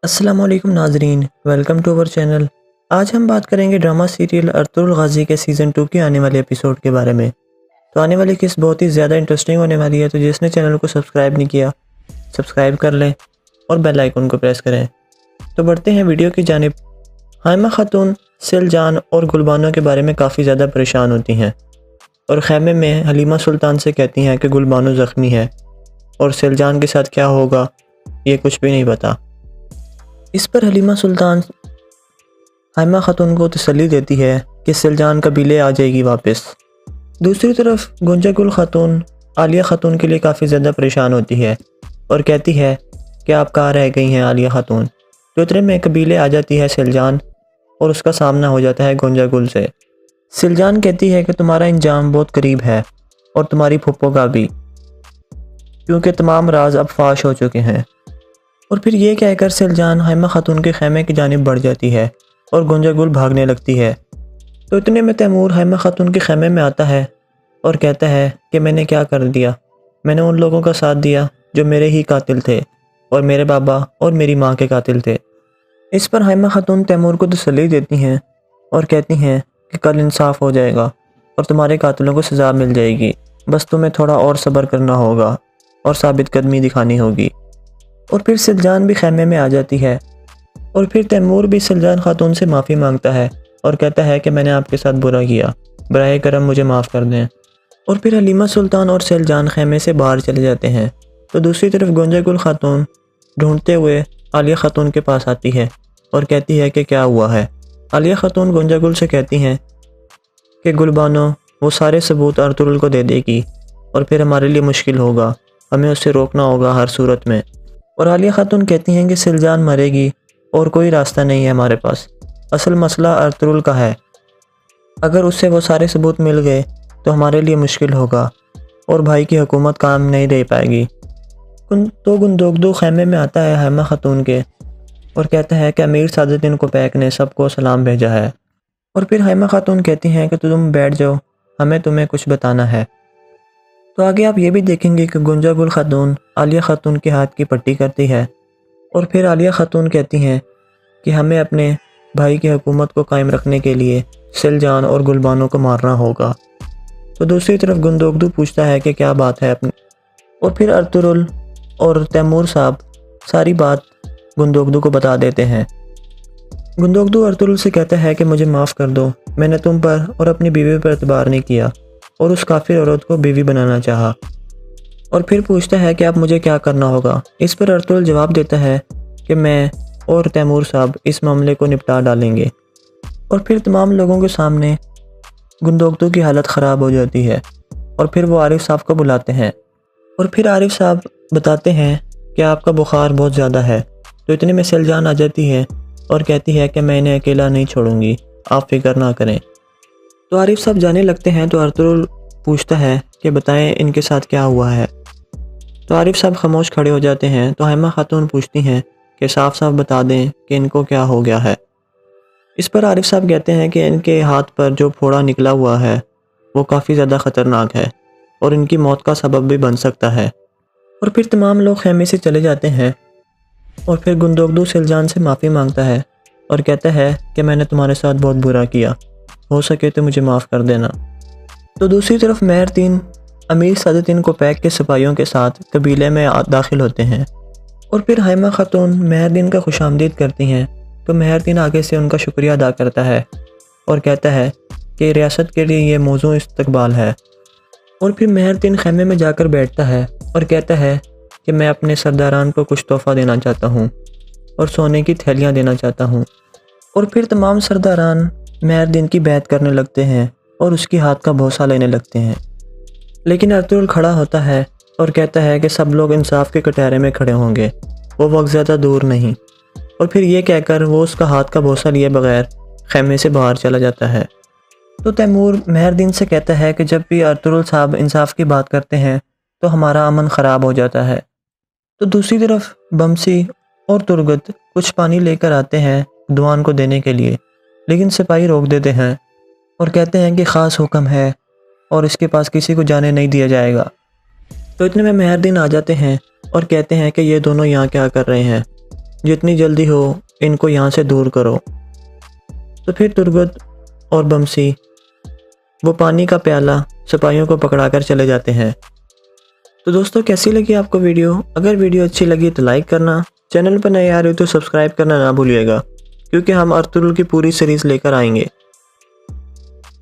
السلام علیکم ناظرین، ویلکم ٹو اور چینل۔ آج ہم بات کریں گے ڈرامہ سیریل ارطغرل غازی کے سیزن 2 کے آنے والے ایپیسوڈ کے بارے میں۔ تو آنے والی قسط بہت ہی زیادہ انٹرسٹنگ ہونے والی ہے، تو جس نے چینل کو سبسکرائب نہیں کیا سبسکرائب کر لیں اور بیل آئیکن کو پریس کریں۔ تو بڑھتے ہیں ویڈیو کی جانب۔ حائمہ خاتون سیلجان اور گلبانو کے بارے میں کافی زیادہ پریشان ہوتی ہیں اور خیمے میں حلیمہ سلطان سے کہتی ہیں کہ گلبانو زخمی ہے اور سیلجان کے ساتھ کیا ہوگا یہ کچھ بھی نہیں پتا۔ اس پر حلیمہ سلطان حائمہ خاتون کو تسلی دیتی ہے کہ سیلجان قبیلے آ جائے گی واپس۔ دوسری طرف گنجا گل خاتون عالیہ خاتون کے لیے کافی زیادہ پریشان ہوتی ہے اور کہتی ہے کہ آپ کہاں رہ گئی ہیں عالیہ خاتون۔ تو اتنے میں قبیلے آ جاتی ہے سیلجان اور اس کا سامنا ہو جاتا ہے گنجا گل سے۔ سیلجان کہتی ہے کہ تمہارا انجام بہت قریب ہے اور تمہاری پھپھو کا بھی، کیونکہ تمام راز اب فاش ہو چکے ہیں۔ اور پھر یہ کہہ کر سیلجان حائمہ خاتون کے خیمے کی جانب بڑھ جاتی ہے اور گنجا گل بھاگنے لگتی ہے۔ تو اتنے میں تیمور حائمہ خاتون کے خیمے میں آتا ہے اور کہتا ہے کہ میں نے کیا کر دیا، میں نے ان لوگوں کا ساتھ دیا جو میرے ہی قاتل تھے اور میرے بابا اور میری ماں کے قاتل تھے۔ اس پر حائمہ خاتون تیمور کو تسلی دیتی ہیں اور کہتی ہیں کہ کل انصاف ہو جائے گا اور تمہارے قاتلوں کو سزا مل جائے گی، بس تمہیں تھوڑا اور صبر کرنا ہوگا اور ثابت قدمی دکھانی ہوگی۔ اور پھر سیلجان بھی خیمے میں آ جاتی ہے اور پھر تیمور بھی سیلجان خاتون سے معافی مانگتا ہے اور کہتا ہے کہ میں نے آپ کے ساتھ برا کیا، براہ کرم مجھے معاف کر دیں۔ اور پھر حلیمہ سلطان اور سیلجان خیمے سے باہر چلے جاتے ہیں۔ تو دوسری طرف گنجا گل خاتون ڈھونڈتے ہوئے عالیہ خاتون کے پاس آتی ہے اور کہتی ہے کہ کیا ہوا ہے۔ عالیہ خاتون گنجا گل سے کہتی ہیں کہ گلبانو وہ سارے ثبوت ارطغرل کو دے دے گی اور پھر ہمارے لیے مشکل ہوگا، ہمیں اسے روکنا ہوگا ہر صورت میں۔ اور عالیہ خاتون کہتی ہیں کہ سیلجان مرے گی اور کوئی راستہ نہیں ہے ہمارے پاس، اصل مسئلہ ارطغرل کا ہے، اگر اس سے وہ سارے ثبوت مل گئے تو ہمارے لیے مشکل ہوگا اور بھائی کی حکومت کام نہیں رہ پائے گی۔ تو گندوگدو خیمے میں آتا ہے حائمہ خاتون کے اور کہتا ہے کہ امیر سعادتدین کوپیک نے سب کو سلام بھیجا ہے۔ اور پھر حائمہ خاتون کہتی ہیں کہ تم بیٹھ جاؤ، ہمیں تمہیں کچھ بتانا ہے۔ تو آگے آپ یہ بھی دیکھیں گے کہ گنجا گل خاتون عالیہ خاتون کے ہاتھ کی پٹی کرتی ہے اور پھر عالیہ خاتون کہتی ہیں کہ ہمیں اپنے بھائی کی حکومت کو قائم رکھنے کے لیے سیلجان اور گلبانو کو مارنا ہوگا۔ تو دوسری طرف گندوگدو پوچھتا ہے کہ کیا بات ہے اپنی، اور پھر ارطغرل اور تیمور صاحب ساری بات گندوگدو کو بتا دیتے ہیں۔ گندوگدو ارطغرل سے کہتا ہے کہ مجھے معاف کر دو، میں نے تم پر اور اپنی بیوی پر اعتبار نہیں کیا اور اس کافر عورت کو بیوی بنانا چاہا۔ اور پھر پوچھتا ہے کہ اب مجھے کیا کرنا ہوگا۔ اس پر ارطغرل جواب دیتا ہے کہ میں اور تیمور صاحب اس معاملے کو نپٹا ڈالیں گے۔ اور پھر تمام لوگوں کے سامنے گندوگدو کی حالت خراب ہو جاتی ہے اور پھر وہ عارف صاحب کو بلاتے ہیں اور پھر عارف صاحب بتاتے ہیں کہ آپ کا بخار بہت زیادہ ہے۔ تو اتنے میں سیلجان آ جاتی ہے اور کہتی ہے کہ میں انہیں اکیلا نہیں چھوڑوں گی، آپ فکر نہ کریں۔ تو عارف صاحب جانے لگتے ہیں تو ارطغرل پوچھتا ہے کہ بتائیں ان کے ساتھ کیا ہوا ہے۔ تو عارف صاحب خاموش کھڑے ہو جاتے ہیں۔ تو حائمہ خاتون پوچھتی ہیں کہ صاف صاف بتا دیں کہ ان کو کیا ہو گیا ہے۔ اس پر عارف صاحب کہتے ہیں کہ ان کے ہاتھ پر جو پھوڑا نکلا ہوا ہے وہ کافی زیادہ خطرناک ہے اور ان کی موت کا سبب بھی بن سکتا ہے۔ اور پھر تمام لوگ خیمے سے چلے جاتے ہیں اور پھر گندوگدو سیلجان سے معافی مانگتا ہے اور کہتا ہے کہ میں نے تمہارے ساتھ بہت برا کیا، ہو سکے تو مجھے معاف کر دینا۔ تو دوسری طرف مہردین امیر سعادتدین کوپیک کے سپاہیوں کے ساتھ قبیلے میں داخل ہوتے ہیں اور پھر حائمہ خاتون مہردین کا خوش آمدید کرتی ہیں۔ تو مہردین آگے سے ان کا شکریہ ادا کرتا ہے اور کہتا ہے کہ ریاست کے لیے یہ موزوں استقبال ہے۔ اور پھر مہردین خیمے میں جا کر بیٹھتا ہے اور کہتا ہے کہ میں اپنے سرداران کو کچھ تحفہ دینا چاہتا ہوں اور سونے کی تھیلیاں دینا چاہتا ہوں۔ اور پھر تمام سرداران مہردین کی بیعت کرنے لگتے ہیں اور اس کی ہاتھ کا بوسہ لینے لگتے ہیں، لیکن ارطغرل کھڑا ہوتا ہے اور کہتا ہے کہ سب لوگ انصاف کے کٹہرے میں کھڑے ہوں گے، وہ وقت زیادہ دور نہیں۔ اور پھر یہ کہہ کر وہ اس کا ہاتھ کا بوسہ لیے بغیر خیمے سے باہر چلا جاتا ہے۔ تو تیمور مہردین سے کہتا ہے کہ جب بھی ارطغرل صاحب انصاف کی بات کرتے ہیں تو ہمارا امن خراب ہو جاتا ہے۔ تو دوسری طرف بمسی اور ترگت کچھ پانی لے کر آتے ہیں دوان کو دینے کے لیے، لیکن سپاہی روک دیتے ہیں اور کہتے ہیں کہ خاص حکم ہے اور اس کے پاس کسی کو جانے نہیں دیا جائے گا۔ تو اتنے میں مہردین آ جاتے ہیں اور کہتے ہیں کہ یہ دونوں یہاں کیا کر رہے ہیں، جتنی جلدی ہو ان کو یہاں سے دور کرو۔ تو پھر ترگت اور بمسی وہ پانی کا پیالہ سپاہیوں کو پکڑا کر چلے جاتے ہیں۔ تو دوستو کیسی لگی آپ کو ویڈیو؟ اگر ویڈیو اچھی لگی تو لائک کرنا، چینل پر نئے آ رہے ہو تو سبسکرائب کرنا نہ بھولیے گا، کیونکہ ہم ارطغرل کی پوری سیریز لے کر آئیں گے۔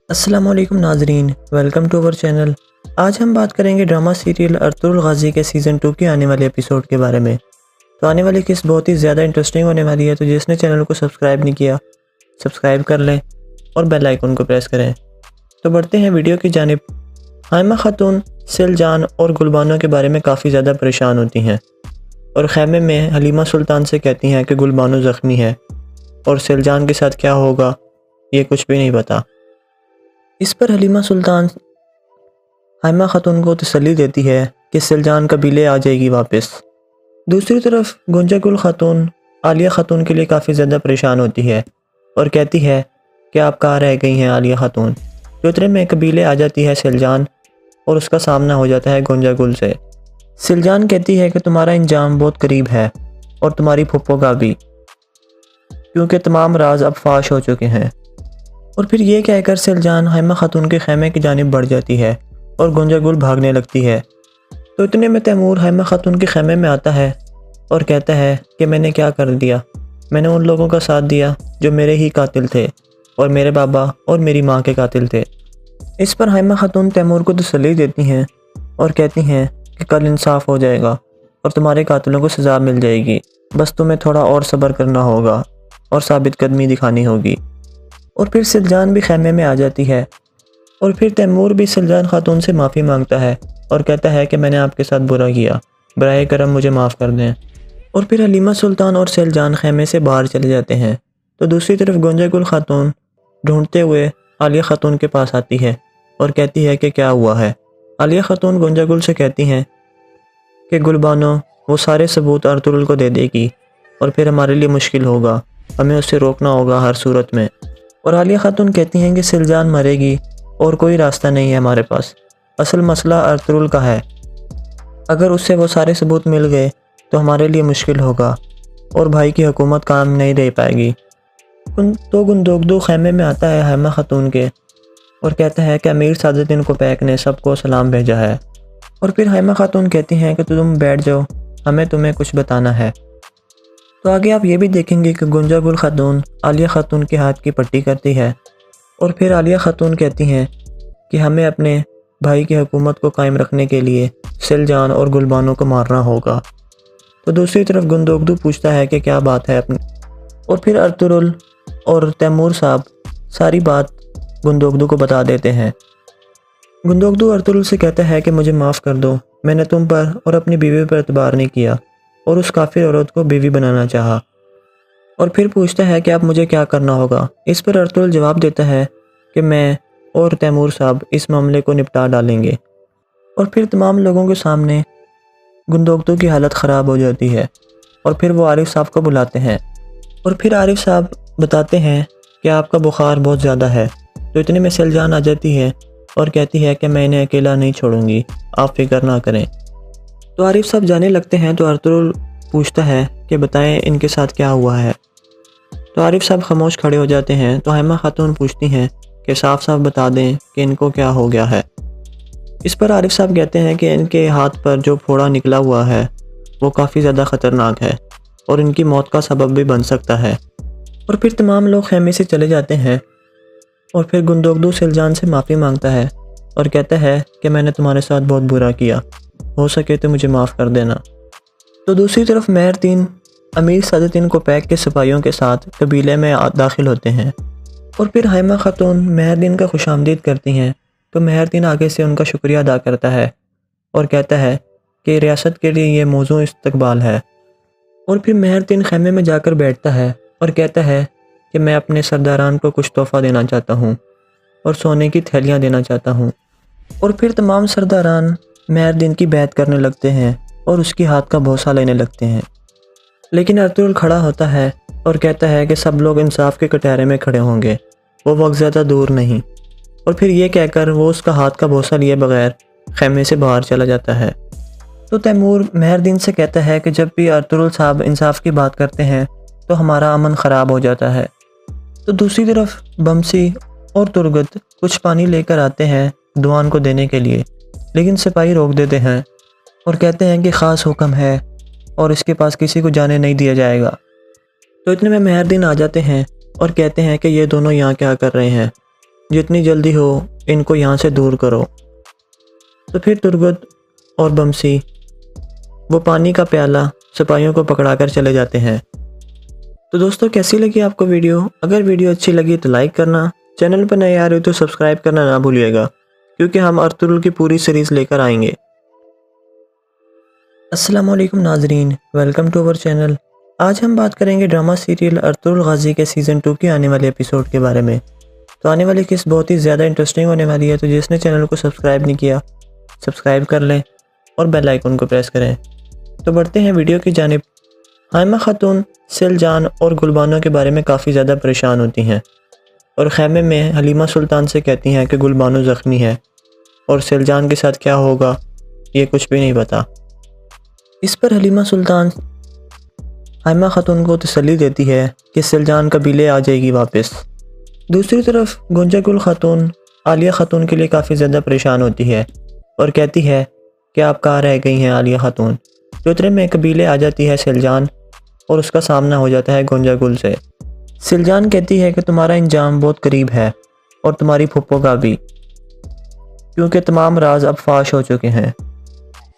السلام علیکم ناظرین، ویلکم ٹو اوور چینل۔ آج ہم بات کریں گے ڈرامہ سیریل ارطغرل غازی کے سیزن 2 کے آنے والے ایپیسوڈ کے بارے میں۔ تو آنے والی قسط بہت ہی زیادہ انٹرسٹنگ ہونے والی ہے، تو جس نے چینل کو سبسکرائب نہیں کیا سبسکرائب کر لیں اور بیل آئیکن کو پریس کریں۔ تو بڑھتے ہیں ویڈیو کی جانب۔ حائمہ خاتون سلجان اور گلبانو کے بارے میں کافی زیادہ پریشان ہوتی ہیں اور خیمے میں حلیمہ سلطان سے کہتی ہیں کہ گلبانو زخمی ہے اور سلجان کے ساتھ کیا ہوگا یہ کچھ بھی نہیں پتا۔ اس پر حلیمہ سلطان حائمہ خاتون کو تسلی دیتی ہے کہ سلجان قبیلے آ جائے گی واپس۔ دوسری طرف گنجا گل خاتون عالیہ خاتون کے لیے کافی زیادہ پریشان ہوتی ہے اور کہتی ہے کہ آپ کہاں رہ گئی ہیں عالیہ خاتون۔ اتنے میں قبیلے آ جاتی ہے سلجان اور اس کا سامنا ہو جاتا ہے گنجا گل سے۔ سلجان کہتی ہے کہ تمہارا انجام بہت قریب ہے اور تمہاری پھپھو کا بھی، کیونکہ تمام راز اب فاش ہو چکے ہیں۔ اور پھر یہ کہہ کر سلجان حائمہ خاتون کے خیمے کی جانب بڑھ جاتی ہے اور گنجا گل بھاگنے لگتی ہے۔ تو اتنے میں تیمور حائمہ خاتون کے خیمے میں آتا ہے اور کہتا ہے کہ میں نے کیا کر دیا، میں نے ان لوگوں کا ساتھ دیا جو میرے ہی قاتل تھے اور میرے بابا اور میری ماں کے قاتل تھے۔ اس پر حائمہ خاتون تیمور کو تسلی دیتی ہیں اور کہتی ہیں کہ کل انصاف ہو جائے گا اور تمہارے قاتلوں کو سزا مل جائے گی، بس تمہیں تھوڑا اور صبر کرنا ہوگا اور ثابت قدمی دکھانی ہوگی۔ اور پھر سلجان بھی خیمے میں آ جاتی ہے اور پھر تیمور بھی سلجان خاتون سے معافی مانگتا ہے اور کہتا ہے کہ میں نے آپ کے ساتھ برا کیا، براہ کرم مجھے معاف کر دیں۔ اور پھر حلیمہ سلطان اور سلجان خیمے سے باہر چلے جاتے ہیں۔ تو دوسری طرف گنجا گل خاتون ڈھونڈتے ہوئے عالیہ خاتون کے پاس آتی ہے اور کہتی ہے کہ کیا ہوا ہے۔ عالیہ خاتون گنجا گل سے کہتی ہیں کہ گلبانو وہ سارے ثبوت ارطغرل کو دے دے گی اور پھر ہمارے لیے مشکل ہوگا، ہمیں اسے روکنا ہوگا ہر صورت میں۔ اور عالیہ خاتون کہتی ہیں کہ سلجان مرے گی اور کوئی راستہ نہیں ہے ہمارے پاس، اصل مسئلہ ارطغرل کا ہے، اگر اس سے وہ سارے ثبوت مل گئے تو ہمارے لیے مشکل ہوگا اور بھائی کی حکومت کام نہیں دے پائے گی۔ تو گندوگدو خیمے میں آتا ہے حائمہ خاتون کے اور کہتا ہے کہ امیر سعادتدین کوپیک نے سب کو سلام بھیجا ہے۔ اور پھر حائمہ خاتون کہتی ہیں کہ تم بیٹھ جاؤ، ہمیں تمہیں کچھ بتانا ہے۔ تو آگے آپ یہ بھی دیکھیں گے کہ گنجا گل خاتون عالیہ خاتون کے ہاتھ کی پٹی کرتی ہے اور پھر عالیہ خاتون کہتی ہیں کہ ہمیں اپنے بھائی کی حکومت کو قائم رکھنے کے لیے سلجان اور گلبانو کو مارنا ہوگا۔ تو دوسری طرف گندوگدو پوچھتا ہے کہ کیا بات ہے اپنی، اور پھر ارطغرل اور تیمور صاحب ساری بات گندوگدو کو بتا دیتے ہیں۔ گندوگدو ارطغرل سے کہتا ہے کہ مجھے معاف کر دو، میں نے تم پر اور اپنی بیوی پر اعتبار نہیں کیا اور اس کافر عورت کو بیوی بنانا چاہا۔ اور پھر پوچھتا ہے کہ اب مجھے کیا کرنا ہوگا۔ اس پر ارطغرل جواب دیتا ہے کہ میں اور تیمور صاحب اس معاملے کو نپٹا ڈالیں گے۔ اور پھر تمام لوگوں کے سامنے گندوگدو کی حالت خراب ہو جاتی ہے اور پھر وہ عارف صاحب کو بلاتے ہیں اور پھر عارف صاحب بتاتے ہیں کہ آپ کا بخار بہت زیادہ ہے۔ تو اتنے میں سلجان آ جاتی ہے اور کہتی ہے کہ میں انہیں اکیلا نہیں چھوڑوں گی، آپ فکر نہ کریں۔ تو عارف صاحب جانے لگتے ہیں تو ارطغرل پوچھتا ہے کہ بتائیں ان کے ساتھ کیا ہوا ہے۔ تو عارف صاحب خاموش کھڑے ہو جاتے ہیں۔ تو حائمہ خاتون پوچھتی ہیں کہ صاف صاف بتا دیں کہ ان کو کیا ہو گیا ہے۔ اس پر عارف صاحب کہتے ہیں کہ ان کے ہاتھ پر جو پھوڑا نکلا ہوا ہے وہ کافی زیادہ خطرناک ہے اور ان کی موت کا سبب بھی بن سکتا ہے۔ اور پھر تمام لوگ خیمے سے چلے جاتے ہیں اور پھر گندوگدو سلجان سے معافی مانگتا ہے اور کہتا ہے کہ میں نے تمہارے ساتھ بہت برا کیا، ہو سکے تو مجھے معاف کر دینا۔ تو دوسری طرف مہردین امیر سعادتدین کوپیک کے سپاہیوں کے ساتھ قبیلے میں داخل ہوتے ہیں اور پھر حائمہ خاتون مہردین کا خوش آمدید کرتی ہیں۔ تو مہردین آگے سے ان کا شکریہ ادا کرتا ہے اور کہتا ہے کہ ریاست کے لیے یہ موزوں استقبال ہے۔ اور پھر مہردین خیمے میں جا کر بیٹھتا ہے اور کہتا ہے کہ میں اپنے سرداران کو کچھ تحفہ دینا چاہتا ہوں اور سونے کی تھیلیاں دینا چاہتا ہوں۔ اور پھر تمام سرداران مہردین کی بیعت کرنے لگتے ہیں اور اس کی ہاتھ کا بوسہ لینے لگتے ہیں، لیکن ارطغرل کھڑا ہوتا ہے اور کہتا ہے کہ سب لوگ انصاف کے کٹہرے میں کھڑے ہوں گے، وہ وقت زیادہ دور نہیں۔ اور پھر یہ کہہ کر وہ اس کا ہاتھ کا بوسہ لیے بغیر خیمے سے باہر چلا جاتا ہے۔ تو تیمور مہردین سے کہتا ہے کہ جب بھی ارطغرل صاحب انصاف کی بات کرتے ہیں تو ہمارا امن خراب ہو جاتا ہے۔ تو دوسری طرف بمسی اور ترگت کچھ پانی لے کر آتے ہیں دوان کو دینے کے لیے، لیکن سپاہی روک دیتے ہیں اور کہتے ہیں کہ خاص حکم ہے اور اس کے پاس کسی کو جانے نہیں دیا جائے گا۔ تو اتنے میں مہردین آ جاتے ہیں اور کہتے ہیں کہ یہ دونوں یہاں کیا کر رہے ہیں، جتنی جلدی ہو ان کو یہاں سے دور کرو۔ تو پھر ترگت اور بمسی وہ پانی کا پیالہ سپاہیوں کو پکڑا کر چلے جاتے ہیں۔ تو دوستو کیسی لگی آپ کو ویڈیو؟ اگر ویڈیو اچھی لگی تو لائک کرنا، چینل پر نئے آ رہے ہو تو سبسکرائب کرنا نہ بھولیے گا، کیونکہ ہم ارطغرل کی پوری سیریز لے کر آئیں گے۔ السلام علیکم ناظرین، ویلکم ٹو اوور چینل۔ آج ہم بات کریں گے ڈرامہ سیریل ارطغرل غازی کے سیزن 2 کے آنے والے ایپیسوڈ کے بارے میں۔ تو آنے والی قسط بہت ہی زیادہ انٹرسٹنگ ہونے والی ہے، تو جس نے چینل کو سبسکرائب نہیں کیا سبسکرائب کر لیں اور بیل آئیکن کو پریس کریں۔ تو بڑھتے ہیں ویڈیو کی جانب۔ حائمہ خاتون سیلجان اور گلبانو کے بارے میں کافی زیادہ پریشان ہوتی ہیں اور خیمے میں حلیمہ سلطان سے کہتی ہیں کہ گلبانو زخمی ہے اور سیلجان کے ساتھ کیا ہوگا یہ کچھ بھی نہیں پتا۔ اس پر حلیمہ سلطان حائمہ خاتون کو تسلی دیتی ہے کہ سیلجان قبیلے آ جائے گی واپس۔ دوسری طرف گنجا گل خاتون عالیہ خاتون کے لیے کافی زیادہ پریشان ہوتی ہے اور کہتی ہے کہ آپ کہاں رہ گئی ہیں عالیہ خاتون۔ تو اتنے میں قبیلے آ جاتی ہے سیلجان اور اس کا سامنا ہو جاتا ہے گنجا گل سے۔ سیلجان کہتی ہے کہ تمہارا انجام بہت قریب ہے اور تمہاری پھپھو کا بھی، کیونکہ تمام راز اب فاش ہو چکے ہیں۔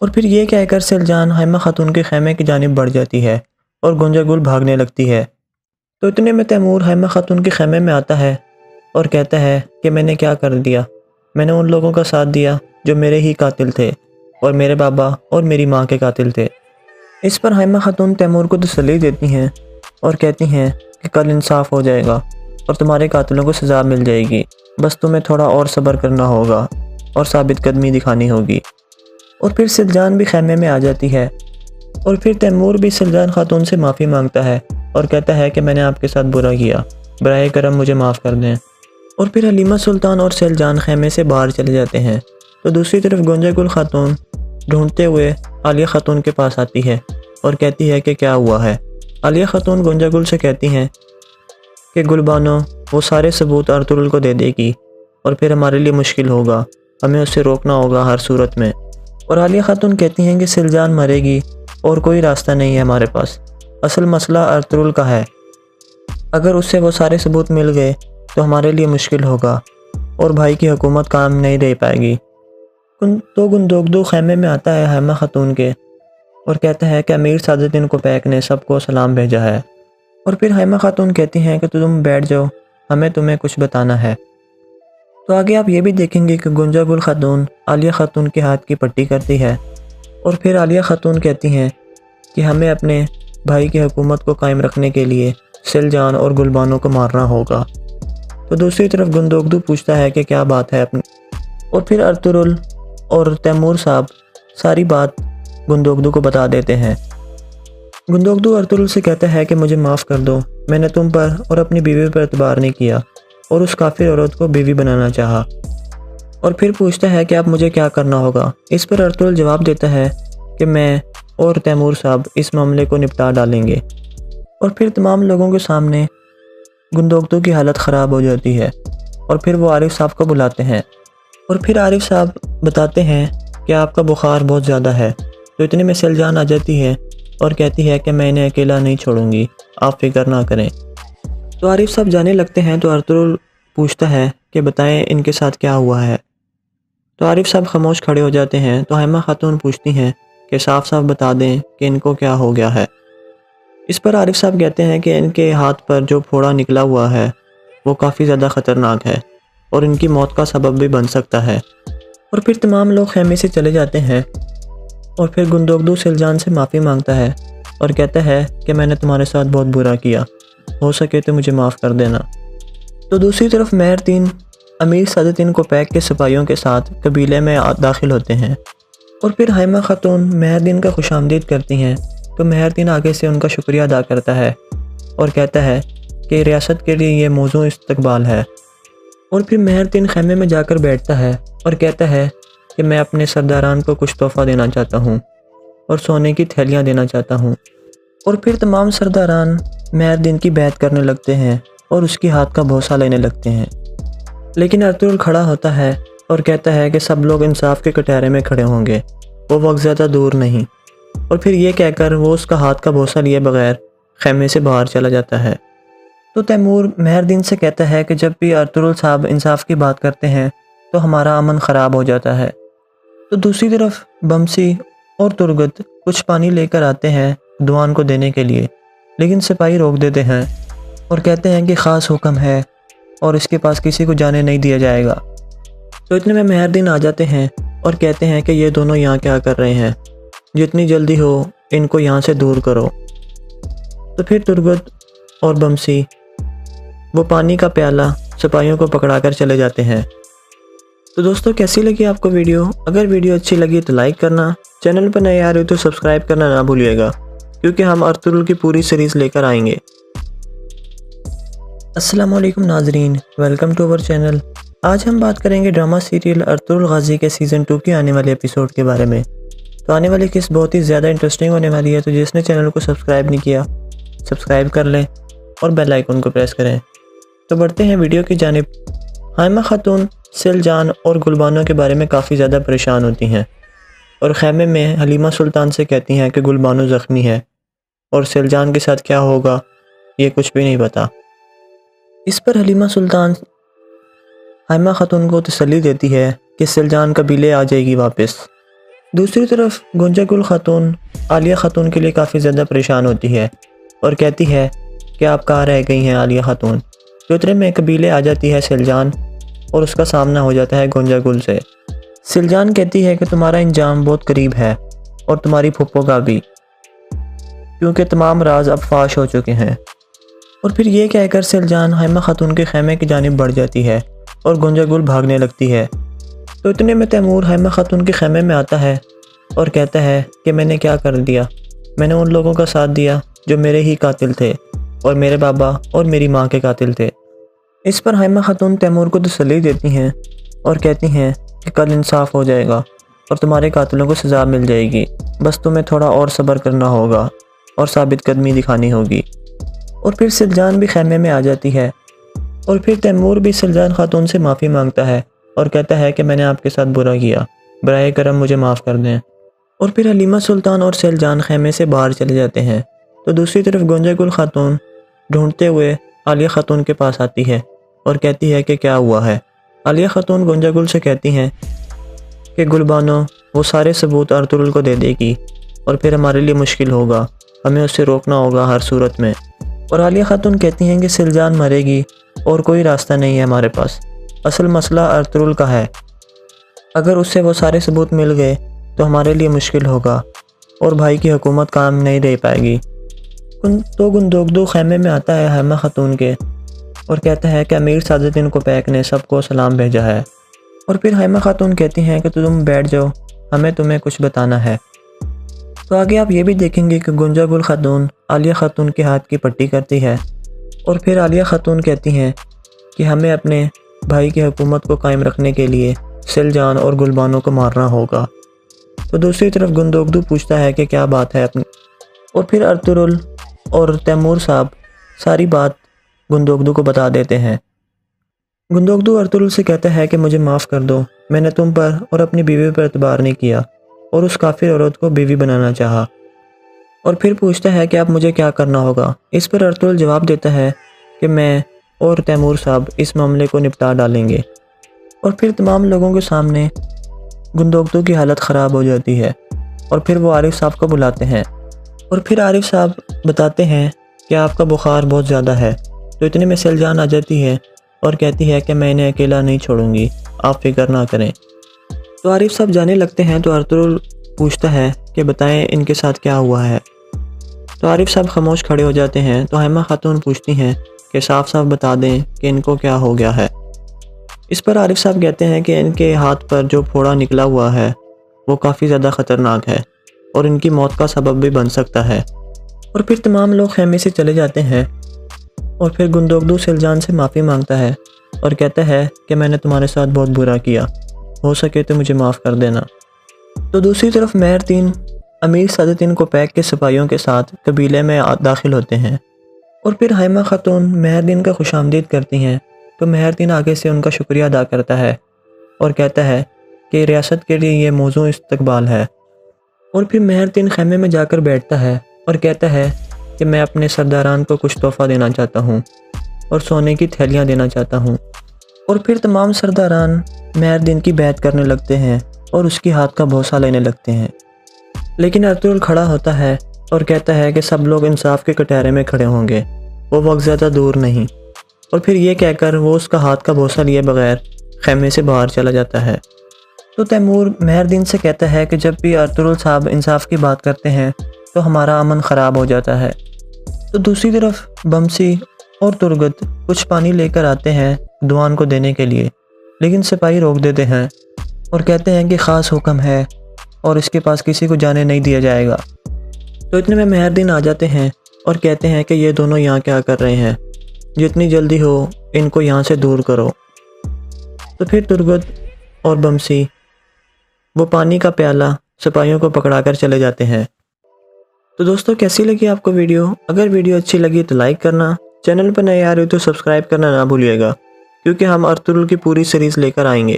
اور پھر یہ کہہ کر سیلجان حائمہ خاتون کے خیمے کی جانب بڑھ جاتی ہے اور گنجا گل بھاگنے لگتی ہے۔ تو اتنے میں تیمور حائمہ خاتون کے خیمے میں آتا ہے اور کہتا ہے کہ میں نے کیا کر دیا، میں نے ان لوگوں کا ساتھ دیا جو میرے ہی قاتل تھے اور میرے بابا اور میری ماں کے قاتل تھے۔ اس پر حائمہ خاتون تیمور کو تسلی دیتی ہیں اور کہتی ہیں کہ کل انصاف ہو جائے گا اور تمہارے قاتلوں کو سزا مل جائے گی، بس تمہیں تھوڑا اور صبر کرنا ہوگا اور ثابت قدمی دکھانی ہوگی۔ اور پھر سیلجان بھی خیمے میں آ جاتی ہے اور پھر تیمور بھی سیلجان خاتون سے معافی مانگتا ہے اور کہتا ہے کہ میں نے آپ کے ساتھ برا کیا، براہ کرم مجھے معاف کر دیں۔ اور پھر حلیمہ سلطان اور سیلجان خیمے سے باہر چلے جاتے ہیں۔ تو دوسری طرف گنجا گل خاتون ڈھونڈتے ہوئے عالیہ خاتون کے پاس آتی ہے اور کہتی ہے کہ کیا ہوا ہے۔ عالیہ خاتون گنجا گل سے کہتی ہیں کہ گلبانو وہ سارے ثبوت ارطغرل کو دے دے گی اور پھر ہمارے لیے مشکل ہوگا، ہمیں اسے روکنا ہوگا ہر صورت میں۔ اور عالیہ خاتون کہتی ہیں کہ سیلجان مرے گی اور کوئی راستہ نہیں ہے ہمارے پاس، اصل مسئلہ ارطغرل کا ہے، اگر اس سے وہ سارے ثبوت مل گئے تو ہمارے لیے مشکل ہوگا اور بھائی کی حکومت کام نہیں رہ پائے گی۔ تو گندوگدو خیمے میں آتا ہے حائمہ خاتون کے اور کہتا ہے کہ امیر سعادتدین کوپیک نے سب کو سلام بھیجا ہے۔ اور پھر حائمہ خاتون کہتی ہیں کہ تم بیٹھ جاؤ، ہمیں تمہیں کچھ بتانا ہے۔ تو آگے آپ یہ بھی دیکھیں گے کہ گنجا گل خاتون عالیہ خاتون کے ہاتھ کی پٹی کرتی ہے اور پھر عالیہ خاتون کہتی ہیں کہ ہمیں اپنے بھائی کی حکومت کو قائم رکھنے کے لیے سیلجان اور گلبانو کو مارنا ہوگا۔ تو دوسری طرف گندوگدو پوچھتا ہے کہ کیا بات ہے اپنی، اور پھر ارطغرل اور تیمور صاحب ساری بات گندوگدو کو بتا دیتے ہیں۔ گندوگدو ارطغرل سے کہتا ہے کہ مجھے معاف کر دو، میں نے تم پر اور اپنی بیوی پر اعتبار نہیں کیا اور اس کافر عورت کو بیوی بنانا چاہا۔ اور پھر پوچھتا ہے کہ اب مجھے کیا کرنا ہوگا۔ اس پر ارطغرل جواب دیتا ہے کہ میں اور تیمور صاحب اس معاملے کو نپٹا ڈالیں گے۔ اور پھر تمام لوگوں کے سامنے گندوگدو کی حالت خراب ہو جاتی ہے اور پھر وہ عارف صاحب کو بلاتے ہیں اور پھر عارف صاحب بتاتے ہیں کہ آپ کا بخار بہت زیادہ ہے۔ تو اتنے میں سیلجان آ جاتی ہے اور کہتی ہے کہ میں انہیں اکیلا نہیں چھوڑوں گی، آپ فکر نہ کریں۔ تو عارف صاحب جانے لگتے ہیں تو ارطغرل پوچھتا ہے کہ بتائیں ان کے ساتھ کیا ہوا ہے۔ تو عارف صاحب خاموش کھڑے ہو جاتے ہیں۔ تو حائمہ خاتون پوچھتی ہیں کہ صاف صاف بتا دیں کہ ان کو کیا ہو گیا ہے۔ اس پر عارف صاحب کہتے ہیں کہ ان کے ہاتھ پر جو پھوڑا نکلا ہوا ہے وہ کافی زیادہ خطرناک ہے اور ان کی موت کا سبب بھی بن سکتا ہے۔ اور پھر تمام لوگ خیمے سے چلے جاتے ہیں اور پھر گندوگدو سیلجان سے معافی مانگتا ہے اور کہتا ہے کہ میں نے تمہارے ساتھ بہت برا کیا، ہو سکے تو مجھے معاف کر دینا۔ تو دوسری طرف مہردین امیر سعادتدین کوپیک کے سپاہیوں کے ساتھ قبیلے میں داخل ہوتے ہیں اور پھر حائمہ خاتون مہردین کا خوش آمدید کرتی ہیں۔ تو مہردین آگے سے ان کا شکریہ ادا کرتا ہے اور کہتا ہے کہ ریاست کے لیے یہ موزوں استقبال ہے۔ اور پھر مہردین خیمے میں جا کر بیٹھتا ہے اور کہتا ہے کہ میں اپنے سرداران کو کچھ تحفہ دینا چاہتا ہوں۔ اور سونے کی تھیلیاں دینا چاہتا ہوں۔ اور پھر تمام سرداران مہردین کی بیعت کرنے لگتے ہیں اور اس کی ہاتھ کا بوسہ لینے لگتے ہیں، لیکن ارطغرل کھڑا ہوتا ہے اور کہتا ہے کہ سب لوگ انصاف کے کٹہرے میں کھڑے ہوں گے، وہ وقت زیادہ دور نہیں۔ اور پھر یہ کہہ کر وہ اس کا ہاتھ کا بوسہ لیے بغیر خیمے سے باہر چلا جاتا ہے۔ تو تیمور مہردین سے کہتا ہے کہ جب بھی ارطغرل صاحب انصاف کی بات کرتے ہیں تو ہمارا امن خراب ہو جاتا ہے۔ تو دوسری طرف بمسی اور ترگت کچھ پانی لے کر آتے ہیں دوان کو دینے کے لیے، لیکن سپاہی روک دیتے ہیں اور کہتے ہیں کہ خاص حکم ہے اور اس کے پاس کسی کو جانے نہیں دیا جائے گا۔ تو اتنے میں مہردین آ جاتے ہیں اور کہتے ہیں کہ یہ دونوں یہاں کیا کر رہے ہیں، جتنی جلدی ہو ان کو یہاں سے دور کرو۔ تو پھر ترگت اور بمسی وہ پانی کا پیالہ سپاہیوں کو پکڑا کر چلے جاتے ہیں۔ تو دوستو کیسی لگی آپ کو ویڈیو؟ اگر ویڈیو اچھی لگی تو لائک کرنا، چینل پر نئے آ رہے ہو تو سبسکرائب کرنا نہ بھولیے گا، کیونکہ ہم ارطغرل کی پوری سیریز لے کر آئیں گے۔ السلام علیکم ناظرین، ویلکم ٹو اوور چینل۔ آج ہم بات کریں گے ڈرامہ سیریل ارطغرل غازی کے سیزن 2 کے آنے والے ایپیسوڈ کے بارے میں۔ تو آنے والی قسط بہت ہی زیادہ انٹرسٹنگ ہونے والی ہے، تو جس نے چینل کو سبسکرائب نہیں کیا سبسکرائب کر لیں اور بیل آئیکن کو پریس کریں۔ تو بڑھتے ہیں ویڈیو کی جانب۔ حائمہ خاتون سیلجان اور گلبانو کے بارے میں کافی زیادہ پریشان ہوتی ہیں اور خیمے میں حلیمہ سلطان سے کہتی ہیں کہ گلبانو زخمی ہے اور سیلجان کے ساتھ کیا ہوگا یہ کچھ بھی نہیں پتا۔ اس پر حلیمہ سلطان حائمہ خاتون کو تسلی دیتی ہے کہ سیلجان قبیلے آ جائے گی واپس۔ دوسری طرف گنجا گل خاتون عالیہ خاتون کے لیے کافی زیادہ پریشان ہوتی ہے اور کہتی ہے کہ آپ کہاں رہ گئی ہیں عالیہ خاتون۔ تو اتنے میں قبیلے آ جاتی ہے سیلجان اور اس کا سامنا ہو جاتا ہے گنجا گل سے۔ سیلجان کہتی ہے کہ تمہارا انجام بہت قریب ہے اور تمہاری پھپھو کا بھی، کیونکہ تمام راز اب فاش ہو چکے ہیں۔ اور پھر یہ کہہ کر سیلجان حائمہ خاتون کے خیمے کی جانب بڑھ جاتی ہے اور گنجا گل بھاگنے لگتی ہے۔ تو اتنے میں تیمور حائمہ خاتون کے خیمے میں آتا ہے اور کہتا ہے کہ میں نے کیا کر دیا، میں نے ان لوگوں کا ساتھ دیا جو میرے ہی قاتل تھے اور میرے بابا اور میری ماں کے قاتل تھے۔ اس پر حائمہ خاتون تیمور کو تسلی دیتی ہیں اور کہتی ہیں کہ کل انصاف ہو جائے گا اور تمہارے قاتلوں کو سزا مل جائے گی، بس تمہیں تھوڑا اور صبر کرنا ہوگا اور ثابت قدمی دکھانی ہوگی۔ اور پھر سیلجان بھی خیمے میں آ جاتی ہے اور پھر تیمور بھی سیلجان خاتون سے معافی مانگتا ہے اور کہتا ہے کہ میں نے آپ کے ساتھ برا کیا، برائے کرم مجھے معاف کر دیں۔ اور پھر حلیمہ سلطان اور سیلجان خیمے سے باہر چلے جاتے ہیں۔ تو دوسری طرف گنجا گل خاتون ڈھونڈتے ہوئے عالیہ خاتون کے پاس آتی ہے اور کہتی ہے کہ کیا ہوا ہے۔ عالیہ خاتون گنجا گل سے کہتی ہیں کہ گلبانو وہ سارے ثبوت ارطغرل کو دے دے گی اور پھر ہمارے لیے مشکل ہوگا، ہمیں اسے روکنا ہوگا ہر صورت میں۔ اور عالیہ خاتون کہتی ہیں کہ سیلجان مرے گی اور کوئی راستہ نہیں ہے ہمارے پاس، اصل مسئلہ ارطغرل کا ہے، اگر اس سے وہ سارے ثبوت مل گئے تو ہمارے لیے مشکل ہوگا اور بھائی کی حکومت کام نہیں رہ پائے گی۔ تو گندوگدو خیمے میں آتا ہے حائمہ خاتون کے اور کہتا ہے کہ امیر سعادتدین کوپیک نے سب کو سلام بھیجا ہے۔ اور پھر حائمہ خاتون کہتی ہیں کہ تم بیٹھ جاؤ، ہمیں تمہیں کچھ بتانا ہے۔ تو آگے آپ یہ بھی دیکھیں گے کہ گنجا گل خاتون عالیہ خاتون کے ہاتھ کی پٹی کرتی ہے اور پھر عالیہ خاتون کہتی ہیں کہ ہمیں اپنے بھائی کی حکومت کو قائم رکھنے کے لیے سیلجان اور گلبانو کو مارنا ہوگا۔ تو دوسری طرف گندوگدو پوچھتا ہے کہ کیا بات ہے اپنی، اور پھر ارطغرل اور تیمور صاحب ساری بات گندوگدو کو بتا دیتے ہیں۔ گندوگدو ارطغرل سے کہتا ہے کہ مجھے معاف کر دو، میں نے تم پر اور اپنی بیوی پر اعتبار نہیں کیا اور اس کافر عورت کو بیوی بنانا چاہا۔ اور پھر پوچھتا ہے کہ اب مجھے کیا کرنا ہوگا۔ اس پر ارطغرل جواب دیتا ہے کہ میں اور تیمور صاحب اس معاملے کو نپٹا ڈالیں گے۔ اور پھر تمام لوگوں کے سامنے گندوگدو کی حالت خراب ہو جاتی ہے اور پھر وہ عارف صاحب کو بلاتے ہیں اور پھر عارف صاحب بتاتے ہیں کہ آپ کا بخار بہت زیادہ ہے۔ تو اتنے میں سیلجان آ جاتی ہے اور کہتی ہے کہ میں انہیں اکیلا نہیں چھوڑوں گی، آپ فکر نہ کریں۔ تو عارف صاحب جانے لگتے ہیں تو ارطغرل پوچھتا ہے کہ بتائیں ان کے ساتھ کیا ہوا ہے۔ تو عارف صاحب خاموش کھڑے ہو جاتے ہیں۔ تو حائمہ خاتون پوچھتی ہیں کہ صاف صاف بتا دیں کہ ان کو کیا ہو گیا ہے۔ اس پر عارف صاحب کہتے ہیں کہ ان کے ہاتھ پر جو پھوڑا نکلا ہوا ہے وہ کافی زیادہ خطرناک ہے اور ان کی موت کا سبب بھی بن سکتا ہے۔ اور پھر تمام لوگ خیمے سے چلے جاتے ہیں اور پھر گندوگدو سیلجان سے معافی مانگتا ہے اور کہتا ہے کہ میں نے تمہارے ساتھ بہت برا کیا، ہو سکے تو مجھے معاف کر دینا۔ تو دوسری طرف مہردین امیر سعادتدین کوپیک کے سپاہیوں کے ساتھ قبیلے میں داخل ہوتے ہیں اور پھر حائمہ خاتون مہردین کا خوش آمدید کرتی ہیں تو مہردین آگے سے ان کا شکریہ ادا کرتا ہے اور کہتا ہے کہ ریاست کے لیے یہ موزوں استقبال ہے، اور پھر مہردین خیمے میں جا کر بیٹھتا ہے اور کہتا ہے کہ میں اپنے سرداران کو کچھ تحفہ دینا چاہتا ہوں اور سونے کی تھیلیاں دینا چاہتا ہوں، اور پھر تمام سرداران مہردین کی بیعت کرنے لگتے ہیں اور اس کی ہاتھ کا بوسہ لینے لگتے ہیں، لیکن ارطغرل کھڑا ہوتا ہے اور کہتا ہے کہ سب لوگ انصاف کے کٹہرے میں کھڑے ہوں گے، وہ وقت زیادہ دور نہیں، اور پھر یہ کہہ کر وہ اس کا ہاتھ کا بوسہ لیے بغیر خیمے سے باہر چلا جاتا ہے۔ تو تیمور مہردین سے کہتا ہے کہ جب بھی ارطغرل صاحب انصاف کی بات کرتے ہیں تو ہمارا امن خراب ہو جاتا ہے۔ تو دوسری طرف بمسی اور ترگت کچھ پانی لے کر آتے ہیں دوان کو دینے کے لیے، لیکن سپاہی روک دیتے ہیں اور کہتے ہیں کہ خاص حکم ہے اور اس کے پاس کسی کو جانے نہیں دیا جائے گا۔ تو اتنے میں مہردین آ جاتے ہیں اور کہتے ہیں کہ یہ دونوں یہاں کیا کر رہے ہیں، جتنی جلدی ہو ان کو یہاں سے دور کرو۔ تو پھر ترگت اور بمسی وہ پانی کا پیالہ سپاہیوں کو پکڑا کر چلے جاتے ہیں۔ تو دوستو کیسی لگی آپ کو ویڈیو؟ اگر ویڈیو اچھی لگی تو لائک کرنا، چینل پر نئے آ رہے ہو تو سبسکرائب کرنا نہ بھولیے گا، کیونکہ ہم ارطغرل کی پوری سیریز لے کر آئیں گے۔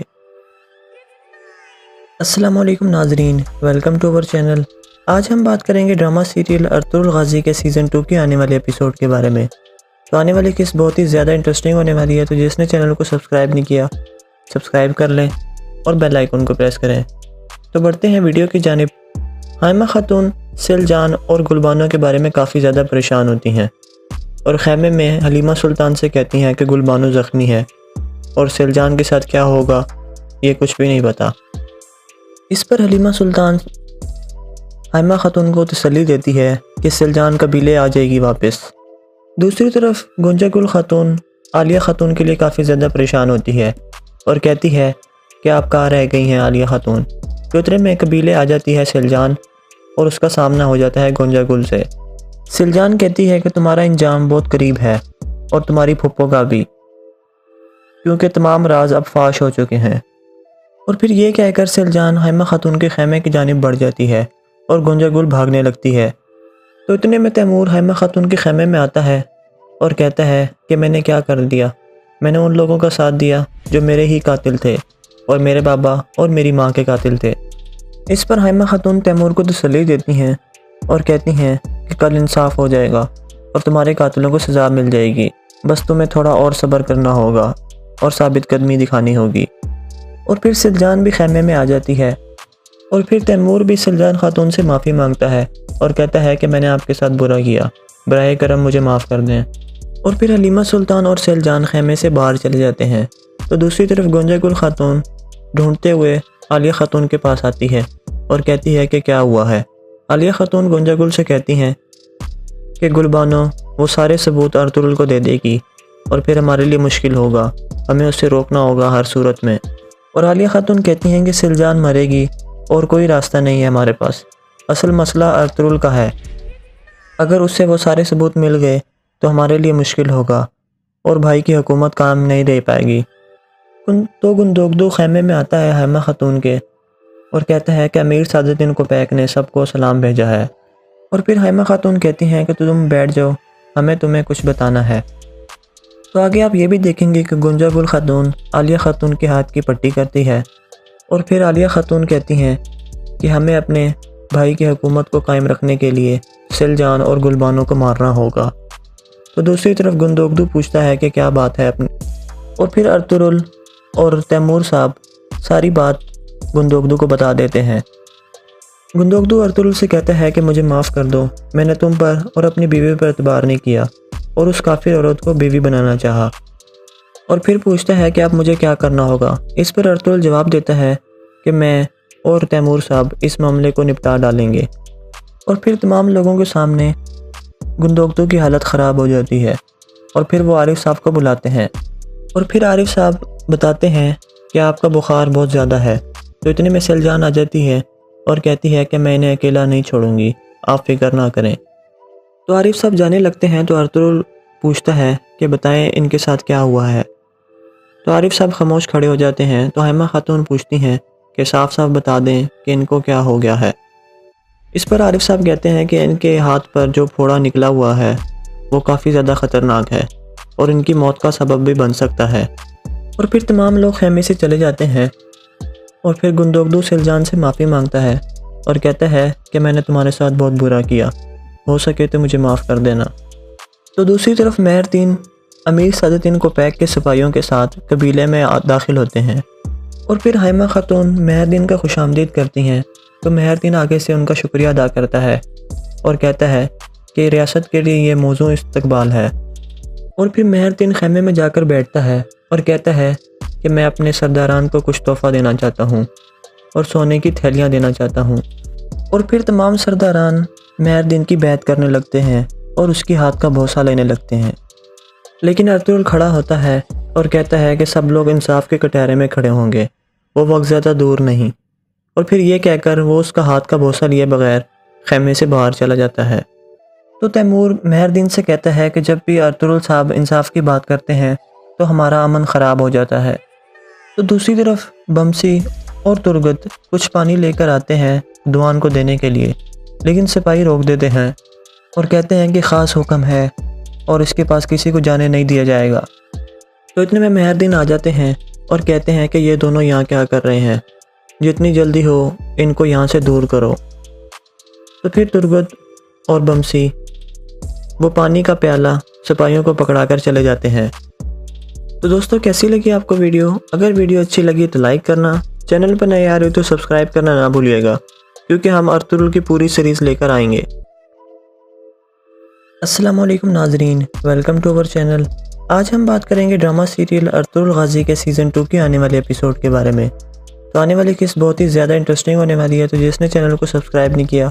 السلام علیکم ناظرین، ویلکم ٹو اوور چینل۔ آج ہم بات کریں گے ڈرامہ سیریل ارطغرل غازی کے سیزن 2 کے آنے والے ایپیسوڈ کے بارے میں۔ تو آنے والی قسط بہت ہی زیادہ انٹرسٹنگ ہونے والی ہے، تو جس نے چینل کو سبسکرائب نہیں کیا سبسکرائب کر لیں اور بیل آئیکن کو پریس کریں۔ تو بڑھتے ہیں ویڈیو کی جانب۔ حائمہ خاتون سیلجان اور گلبانو کے بارے میں کافی زیادہ پریشان ہوتی ہیں اور خیمے میں حلیمہ سلطان سے کہتی ہیں کہ گلبانو زخمی ہے اور سیلجان کے ساتھ کیا ہوگا یہ کچھ بھی نہیں پتا۔ اس پر حلیمہ سلطان حائمہ خاتون کو تسلی دیتی ہے کہ سیلجان قبیلے آ جائے گی واپس۔ دوسری طرف گنجا گل خاتون عالیہ خاتون کے لیے کافی زیادہ پریشان ہوتی ہے اور کہتی ہے کہ آپ کہاں رہ گئی ہیں عالیہ خاتون۔ اتنے میں قبیلے آ جاتی ہے سیلجان اور اس کا سامنا ہو جاتا ہے گنجا گل سے۔ سیلجان کہتی ہے کہ تمہارا انجام بہت قریب ہے اور تمہاری پھپھو کا بھی، کیونکہ تمام راز اب فاش ہو چکے ہیں، اور پھر یہ کہہ کر سیلجان حائمہ خاتون کے خیمے کی جانب بڑھ جاتی ہے اور گنجا گل بھاگنے لگتی ہے۔ تو اتنے میں تیمور حائمہ خاتون کے خیمے میں آتا ہے اور کہتا ہے کہ میں نے کیا کر دیا، میں نے ان لوگوں کا ساتھ دیا جو میرے ہی قاتل تھے اور میرے بابا اور میری ماں کے قاتل تھے۔ اس پر حائمہ خاتون تیمور کو تسلی دیتی ہیں اور کہتی ہیں کہ کل انصاف ہو جائے گا اور تمہارے قاتلوں کو سزا مل جائے گی، بس تمہیں تھوڑا اور صبر کرنا ہوگا اور ثابت قدمی دکھانی ہوگی۔ اور پھر سیلجان بھی خیمے میں آ جاتی ہے اور پھر تیمور بھی سیلجان خاتون سے معافی مانگتا ہے اور کہتا ہے کہ میں نے آپ کے ساتھ برا کیا، براہ کرم مجھے معاف کر دیں۔ اور پھر حلیمہ سلطان اور سیلجان خیمے سے باہر چلے جاتے ہیں۔ تو دوسری طرف گنجا گل خاتون ڈھونڈتے ہوئے عالیہ خاتون کے پاس آتی ہے اور کہتی ہے کہ کیا ہوا ہے۔ عالیہ خاتون گنجا گل سے کہتی ہیں کہ گلبانو وہ سارے ثبوت ارطغرل کو دے دے گی اور پھر ہمارے لیے مشکل ہوگا، ہمیں اسے روکنا ہوگا ہر صورت میں۔ اور عالیہ خاتون کہتی ہیں کہ سیلجان مرے گی اور کوئی راستہ نہیں ہے ہمارے پاس، اصل مسئلہ ارطغرل کا ہے، اگر اس سے وہ سارے ثبوت مل گئے تو ہمارے لیے مشکل ہوگا اور بھائی کی حکومت کام نہیں دے پائے گی۔ تو گندوگدو خیمے میں آتا ہے حائمہ خاتون کے اور کہتا ہے کہ امیر سعادتدین کوپیک نے سب کو سلام بھیجا ہے، اور پھر حائمہ خاتون کہتی ہیں کہ تم بیٹھ جاؤ، ہمیں تمہیں کچھ بتانا ہے۔ تو آگے آپ یہ بھی دیکھیں گے کہ گنجا گل خاتون عالیہ خاتون کے ہاتھ کی پٹی کرتی ہے اور پھر عالیہ خاتون کہتی ہیں کہ ہمیں اپنے بھائی کی حکومت کو قائم رکھنے کے لیے سیلجان اور گلبانو کو مارنا ہوگا۔ تو دوسری طرف گندوگدو پوچھتا ہے کہ کیا بات ہے اپنی، اور پھر ارطغرل اور تیمور صاحب ساری بات گندوگدو کو بتا دیتے ہیں۔ گندوگدو ارطغرل سے کہتا ہے کہ مجھے معاف کر دو، میں نے تم پر اور اپنی بیوی پر اعتبار نہیں کیا اور اس کافر عورت کو بیوی بنانا چاہا، اور پھر پوچھتا ہے کہ اب مجھے کیا کرنا ہوگا۔ اس پر ارطغرل جواب دیتا ہے کہ میں اور تیمور صاحب اس معاملے کو نپٹا ڈالیں گے، اور پھر تمام لوگوں کے سامنے گندوگدو کی حالت خراب ہو جاتی ہے، اور پھر وہ عارف صاحب کو بلاتے ہیں، اور پھر عارف صاحب بتاتے ہیں کہ آپ کا بخار بہت زیادہ ہے۔ تو اتنے میں سیلجان آ جاتی ہے اور کہتی ہے کہ میں انہیں اکیلا نہیں چھوڑوں گی، آپ فکر نہ کریں۔ تو عارف صاحب جانے لگتے ہیں تو ارطغرل پوچھتا ہے کہ بتائیں ان کے ساتھ کیا ہوا ہے۔ تو عارف صاحب خاموش کھڑے ہو جاتے ہیں۔ تو حائمہ خاتون پوچھتی ہیں کہ صاف صاف بتا دیں کہ ان کو کیا ہو گیا ہے۔ اس پر عارف صاحب کہتے ہیں کہ ان کے ہاتھ پر جو پھوڑا نکلا ہوا ہے وہ کافی زیادہ خطرناک ہے اور ان کی موت کا سبب بھی بن سکتا ہے۔ اور پھر تمام لوگ خیمے سے چلے جاتے ہیں اور پھر گندوگدو سلجان سے معافی مانگتا ہے اور کہتا ہے کہ میں نے تمہارے ساتھ بہت برا کیا، ہو سکے تو مجھے معاف کر دینا۔ تو دوسری طرف مہر امیر سعادتدین کوپیک کے سپاہیوں کے ساتھ قبیلے میں داخل ہوتے ہیں اور پھر حائمہ خاتون مہر کا خوش آمدید کرتی ہیں تو مہر آگے سے ان کا شکریہ ادا کرتا ہے اور کہتا ہے کہ ریاست کے لیے یہ موزوں استقبال ہے۔ اور پھر مہر خیمے میں جا کر بیٹھتا ہے اور کہتا ہے کہ میں اپنے سرداران کو کچھ تحفہ دینا چاہتا ہوں اور سونے کی تھیلیاں دینا چاہتا ہوں۔ اور پھر تمام سرداران مہر کی بیعت کرنے لگتے ہیں اور اس کی ہاتھ کا بوسہ لینے لگتے ہیں، لیکن ارطغرل کھڑا ہوتا ہے اور کہتا ہے کہ سب لوگ انصاف کے کٹہرے میں کھڑے ہوں گے، وہ وقت زیادہ دور نہیں۔ اور پھر یہ کہہ کر وہ اس کا ہاتھ کا بوسہ لیے بغیر خیمے سے باہر چلا جاتا ہے۔ تو تیمور مہر سے کہتا ہے کہ جب بھی ارطغرل صاحب انصاف کی بات کرتے ہیں تو ہمارا امن خراب ہو جاتا ہے۔ تو دوسری طرف بمسی اور ترگت کچھ پانی لے کر آتے ہیں دوان کو دینے کے لیے، لیکن سپاہی روک دیتے ہیں اور کہتے ہیں کہ خاص حکم ہے اور اس کے پاس کسی کو جانے نہیں دیا جائے گا۔ تو اتنے میں مہر آ جاتے ہیں اور کہتے ہیں کہ یہ دونوں یہاں کیا کر رہے ہیں، جتنی جلدی ہو ان کو یہاں سے دور کرو۔ تو پھر ترگت اور بمسی وہ پانی کا پیالہ سپاہیوں کو پکڑا کر چلے جاتے ہیں۔ تو دوستو کیسی لگی آپ کو ویڈیو؟ اگر ویڈیو اچھی لگی تو لائک کرنا، چینل پر نئے آ رہے ہو تو سبسکرائب کرنا نہ بھولیے گا، کیونکہ ہم ارطغرل کی پوری سیریز لے کر آئیں گے۔ السلام علیکم ناظرین، ویلکم ٹو اوور چینل۔ آج ہم بات کریں گے ڈرامہ سیریل ارطغرل غازی کے سیزن 2 کے آنے والے ایپیسوڈ کے بارے میں۔ تو آنے والی قسط بہت ہی زیادہ انٹرسٹنگ ہونے والی ہے، تو جس نے چینل کو سبسکرائب نہیں کیا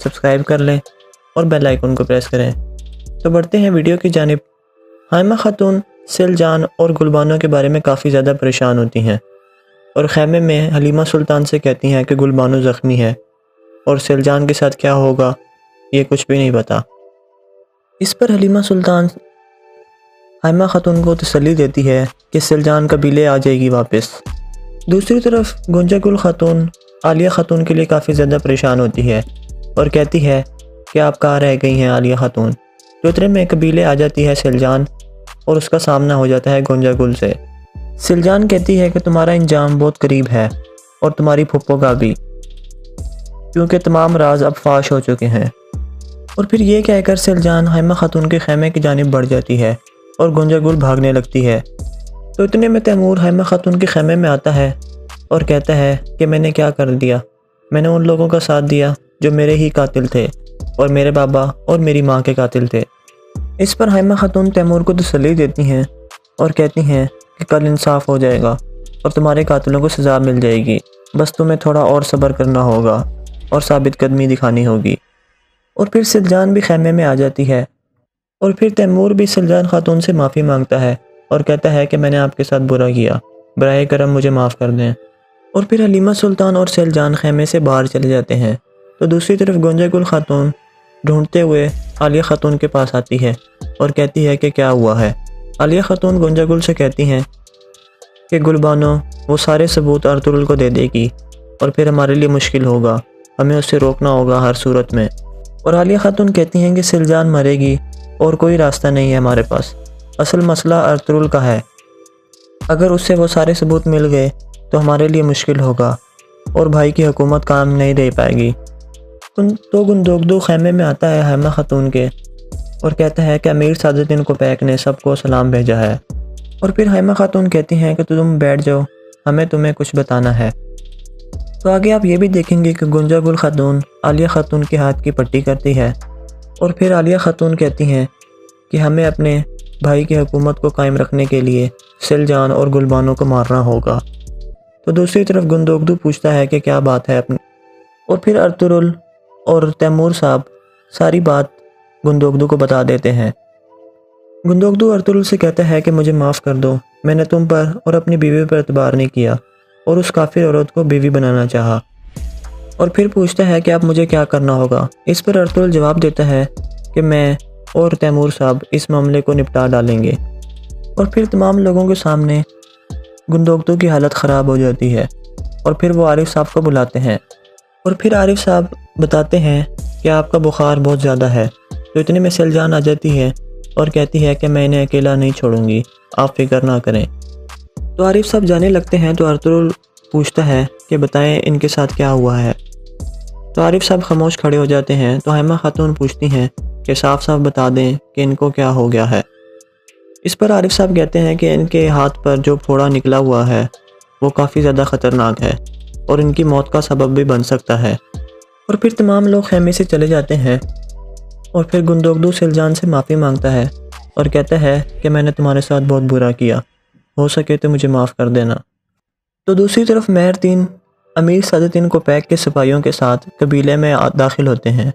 سبسکرائب کر لیں اور بیل آئیکن کو پریس کریں۔ تو بڑھتے ہیں ویڈیو کی جانب۔ حائمہ خاتون سلجان اور گلبانو کے بارے میں کافی زیادہ پریشان ہوتی ہیں اور خیمے میں حلیمہ سلطان سے کہتی ہیں کہ گلبانو زخمی ہے اور سلجان کے ساتھ کیا ہوگا یہ کچھ بھی نہیں پتا۔ اس پر حلیمہ سلطان حائمہ خاتون کو تسلی دیتی ہے کہ سلجان قبیلے آ جائے گی واپس۔ دوسری طرف گنجا گل خاتون عالیہ خاتون کے لیے کافی زیادہ پریشان ہوتی ہے اور کہتی ہے کہ آپ کہاں رہ گئی ہیں عالیہ خاتون۔ تو اتنے میں قبیلے آ جاتی ہے سلجان اور اس کا سامنا ہو جاتا ہے گنجا گل سے۔ سلجان کہتی ہے کہ تمہارا انجام بہت قریب ہے اور تمہاری پھپھو کا بھی، کیونکہ تمام راز اب فاش ہو چکے ہیں۔ اور پھر یہ کہہ کر سلجان حائمہ خاتون کے خیمے کی جانب بڑھ جاتی ہے اور گنجا گل بھاگنے لگتی ہے۔ تو اتنے میں تیمور حائمہ خاتون کے خیمے میں آتا ہے اور کہتا ہے کہ میں نے کیا کر دیا، میں نے ان لوگوں کا ساتھ دیا جو میرے ہی قاتل تھے اور میرے بابا اور میری ماں کے قاتل تھے۔ اس پر حائمہ خاتون تیمور کو تسلی دیتی ہیں اور کہتی ہیں کہ کل انصاف ہو جائے گا اور تمہارے قاتلوں کو سزا مل جائے گی، بس تمہیں تھوڑا اور صبر کرنا ہوگا اور ثابت قدمی دکھانی ہوگی۔ اور پھر سلجان بھی خیمے میں آ جاتی ہے اور پھر تیمور بھی سلجان خاتون سے معافی مانگتا ہے اور کہتا ہے کہ میں نے آپ کے ساتھ برا کیا، براہ کرم مجھے معاف کر دیں۔ اور پھر حلیمہ سلطان اور سلجان خیمے سے باہر چلے جاتے ہیں۔ تو دوسری طرف گنجا گل خاتون ڈھونڈتے ہوئے عالیہ خاتون کے پاس آتی ہے اور کہتی ہے کہ کیا ہوا ہے۔ عالیہ خاتون گنجا گل سے کہتی ہیں کہ گلبانو وہ سارے ثبوت ارطغرل کو دے دے گی اور پھر ہمارے لیے مشکل ہوگا، ہمیں اسے روکنا ہوگا ہر صورت میں۔ اور عالیہ خاتون کہتی ہیں کہ سلجان مرے گی اور کوئی راستہ نہیں ہے ہمارے پاس، اصل مسئلہ ارطغرل کا ہے، اگر اس سے وہ سارے ثبوت مل گئے تو ہمارے لیے مشکل ہوگا اور بھائی کی حکومت کام نہیں دے پائے گی۔ تو گندوگدو خیمے میں آتا ہے حائمہ خاتون کے اور کہتا ہے کہ امیر سعادتدین کوپیک نے سب کو سلام بھیجا ہے۔ اور پھر حائمہ خاتون کہتی ہیں کہ تم بیٹھ جاؤ، ہمیں تمہیں کچھ بتانا ہے۔ تو آگے آپ یہ بھی دیکھیں گے کہ گنجا گل خاتون عالیہ خاتون کے ہاتھ کی پٹی کرتی ہے اور پھر عالیہ خاتون کہتی ہیں کہ ہمیں اپنے بھائی کی حکومت کو قائم رکھنے کے لیے سلجان اور گلبانو کو مارنا ہوگا۔ تو دوسری طرف گندوگدو پوچھتا ہے کہ کیا بات ہے اپنی، اور پھر ارطغرل اور تیمور صاحب ساری بات گندوگدو کو بتا دیتے ہیں۔ گندوگدو ارطغرل سے کہتا ہے کہ مجھے معاف کر دو، میں نے تم پر اور اپنی بیوی پر اعتبار نہیں کیا اور اس کافر عورت کو بیوی بنانا چاہا۔ اور پھر پوچھتا ہے کہ اب مجھے کیا کرنا ہوگا۔ اس پر ارطغرل جواب دیتا ہے کہ میں اور تیمور صاحب اس معاملے کو نپٹا ڈالیں گے۔ اور پھر تمام لوگوں کے سامنے گندوگدو کی حالت خراب ہو جاتی ہے اور پھر وہ عارف صاحب کو بلاتے ہیں اور پھر عارف صاحب بتاتے ہیں کہ آپ کا بخار بہت زیادہ ہے، تو اتنے میں سلجان آ جاتی ہے اور کہتی ہے کہ میں انہیں اکیلا نہیں چھوڑوں گی، آپ فکر نہ کریں۔ تو عارف صاحب جانے لگتے ہیں تو ارطغرل پوچھتا ہے کہ بتائیں ان کے ساتھ کیا ہوا ہے۔ تو عارف صاحب خاموش کھڑے ہو جاتے ہیں تو حائمہ خاتون پوچھتی ہیں کہ صاف صاف بتا دیں کہ ان کو کیا ہو گیا ہے۔ اس پر عارف صاحب کہتے ہیں کہ ان کے ہاتھ پر جو پھوڑا نکلا ہوا ہے وہ کافی زیادہ خطرناک ہے اور ان کی موت کا سبب بھی بن سکتا ہے۔ اور پھر تمام لوگ خیمے سے چلے جاتے ہیں اور پھر گندوگدو سلجان سے معافی مانگتا ہے اور کہتا ہے کہ میں نے تمہارے ساتھ بہت برا کیا، ہو سکے تو مجھے معاف کر دینا۔ تو دوسری طرف مہردین امیر سعادتدین کوپیک کے سپاہیوں کے ساتھ قبیلے میں داخل ہوتے ہیں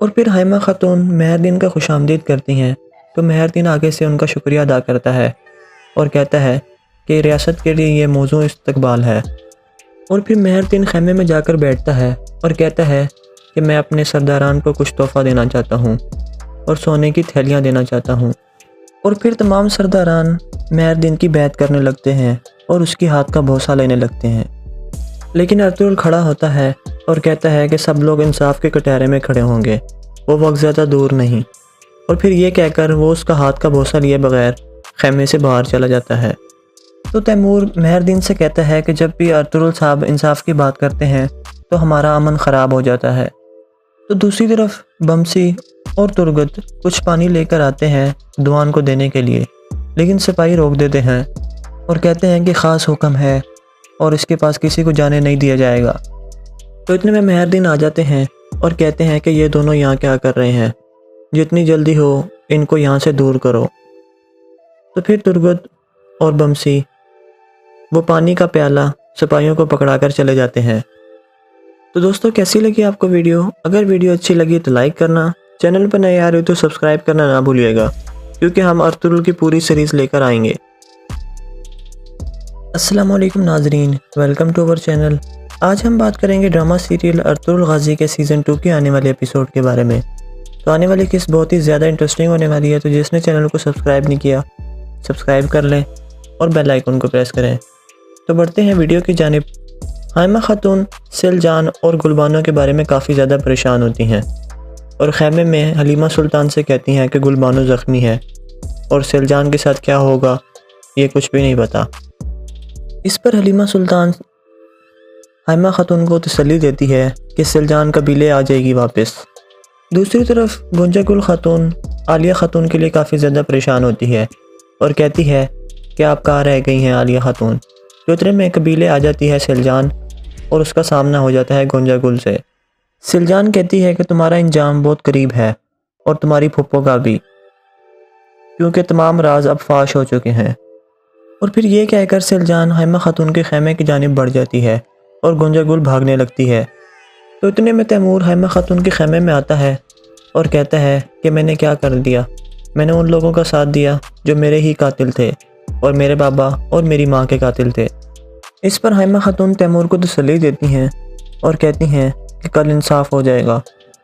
اور پھر حائمہ خاتون مہردین کا خوش آمدید کرتی ہیں تو مہردین آگے سے ان کا شکریہ ادا کرتا ہے اور کہتا ہے کہ ریاست کے لیے یہ موزوں استقبال ہے۔ اور پھر مہردین خیمے میں جا کر بیٹھتا ہے اور کہتا ہے کہ میں اپنے سرداران کو کچھ تحفہ دینا چاہتا ہوں اور سونے کی تھیلیاں دینا چاہتا ہوں۔ اور پھر تمام سرداران مہردین کی بیعت کرنے لگتے ہیں اور اس کی ہاتھ کا بوسہ لینے لگتے ہیں، لیکن ارطغرل کھڑا ہوتا ہے اور کہتا ہے کہ سب لوگ انصاف کے کٹہرے میں کھڑے ہوں گے، وہ وقت زیادہ دور نہیں۔ اور پھر یہ کہہ کر وہ اس کا ہاتھ کا بوسہ لیے بغیر خیمے سے باہر چلا جاتا ہے۔ تو تیمور مہردین سے کہتا ہے کہ جب بھی ارطغرل صاحب انصاف کی بات کرتے ہیں تو ہمارا امن خراب ہو جاتا ہے۔ تو دوسری طرف بمسی اور ترگت کچھ پانی لے کر آتے ہیں دوان کو دینے کے لیے، لیکن سپاہی روک دیتے ہیں اور کہتے ہیں کہ خاص حکم ہے اور اس کے پاس کسی کو جانے نہیں دیا جائے گا۔ تو اتنے میں مہردین آ جاتے ہیں اور کہتے ہیں کہ یہ دونوں یہاں کیا کر رہے ہیں، جتنی جلدی ہو ان کو یہاں سے دور کرو۔ تو پھر ترگت اور بمسی وہ پانی کا پیالہ سپاہیوں کو پکڑا کر چلے جاتے ہیں۔ تو دوستو کیسی لگی آپ کو ویڈیو؟ اگر ویڈیو اچھی لگی تو لائک کرنا، چینل پر نئے آ رہے ہو تو سبسکرائب کرنا نہ بھولیے گا، کیونکہ ہم ارطغرل کی پوری سیریز لے کر آئیں گے۔ السلام علیکم ناظرین، ویلکم ٹو اور چینل۔ آج ہم بات کریں گے ڈرامہ سیریل ارطغرل غازی کے سیزن 2 کے آنے والے ایپیسوڈ کے بارے میں۔ تو آنے والی قسط بہت ہی زیادہ انٹرسٹنگ ہونے والی ہے، تو جس نے چینل کو سبسکرائب نہیں کیا سبسکرائب کر لیں اور بیل آئیکن کو پریس کریں۔ تو بڑھتے ہیں ویڈیو کی جانب۔ حائمہ خاتون سلجان اور گلبانو کے بارے میں کافی زیادہ پریشان ہوتی ہیں اور خیمے میں حلیمہ سلطان سے کہتی ہیں کہ گلبانو زخمی ہے اور سلجان کے ساتھ کیا ہوگا یہ کچھ بھی نہیں پتا۔ اس پر حلیمہ سلطان حائمہ خاتون کو تسلی دیتی ہے کہ سلجان قبیلے آ جائے گی واپس۔ دوسری طرف گنجا گل خاتون عالیہ خاتون کے لیے کافی زیادہ پریشان ہوتی ہے اور کہتی ہے کہ آپ کہاں رہ گئی ہیں عالیہ خاتون۔ تو اتنے میں قبیلے آ جاتی ہے سلجان اور اس کا سامنا ہو جاتا ہے گنجا گل سے۔ سلجان کہتی ہے کہ تمہارا انجام بہت قریب ہے اور تمہاری پھپھو کا بھی، کیونکہ تمام راز اب فاش ہو چکے ہیں۔ اور پھر یہ کہہ کر سلجان حائمہ خاتون کے خیمے کی جانب بڑھ جاتی ہے اور گنجا گل بھاگنے لگتی ہے۔ تو اتنے میں تیمور حائمہ خاتون کے خیمے میں آتا ہے اور کہتا ہے کہ میں نے کیا کر دیا، میں نے ان لوگوں کا ساتھ دیا جو میرے ہی قاتل تھے اور میرے بابا اور میری ماں کے قاتل تھے۔ اس پر حائمہ خاتون تیمور کو تسلی دیتی ہیں اور کہتی ہیں کہ کل انصاف ہو جائے گا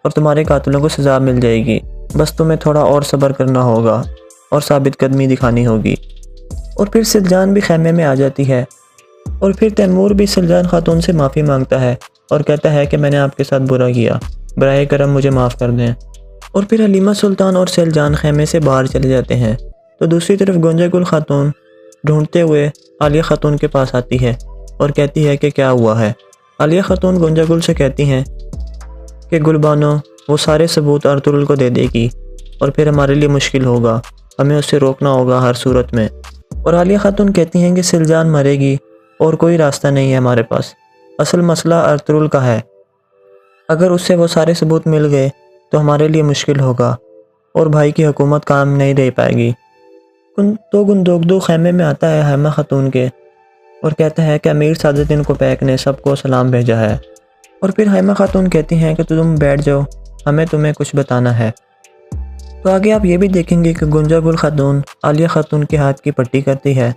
اور تمہارے قاتلوں کو سزا مل جائے گی، بس تمہیں تھوڑا اور صبر کرنا ہوگا اور ثابت قدمی دکھانی ہوگی۔ اور پھر سلجان بھی خیمے میں آ جاتی ہے اور پھر تیمور بھی سلجان خاتون سے معافی مانگتا ہے اور کہتا ہے کہ میں نے آپ کے ساتھ برا کیا، براہ کرم مجھے معاف کر دیں۔ اور پھر حلیمہ سلطان اور سلجان خیمے سے باہر چلے جاتے ہیں۔ تو دوسری طرف گنجا گل خاتون ڈھونڈتے ہوئے عالیہ خاتون کے پاس آتی ہے اور کہتی ہے کہ کیا ہوا ہے۔ عالیہ خاتون گنجا گل سے کہتی ہیں کہ گلبانو وہ سارے ثبوت ارطغرل کو دے دے گی اور پھر ہمارے لیے مشکل ہوگا، ہمیں اسے روکنا ہوگا ہر صورت میں۔ اور عالیہ خاتون کہتی ہیں کہ سلجان مرے گی اور کوئی راستہ نہیں ہے ہمارے پاس، اصل مسئلہ ارطغرل کا ہے، اگر اس سے وہ سارے ثبوت مل گئے تو ہمارے لیے مشکل ہوگا اور بھائی کی حکومت کام نہیں دے پائے گی۔ تو گندوگدو خیمے میں آتا ہے حائمہ خاتون کے اور کہتا ہے کہ امیر سعادتدین کوپیک نے سب کو سلام بھیجا ہے۔ اور پھر حائمہ خاتون کہتی ہیں کہ تم بیٹھ جاؤ، ہمیں تمہیں کچھ بتانا ہے۔ تو آگے آپ یہ بھی دیکھیں گے کہ گنجا گل خاتون عالیہ خاتون کے ہاتھ کی پٹی کرتی ہے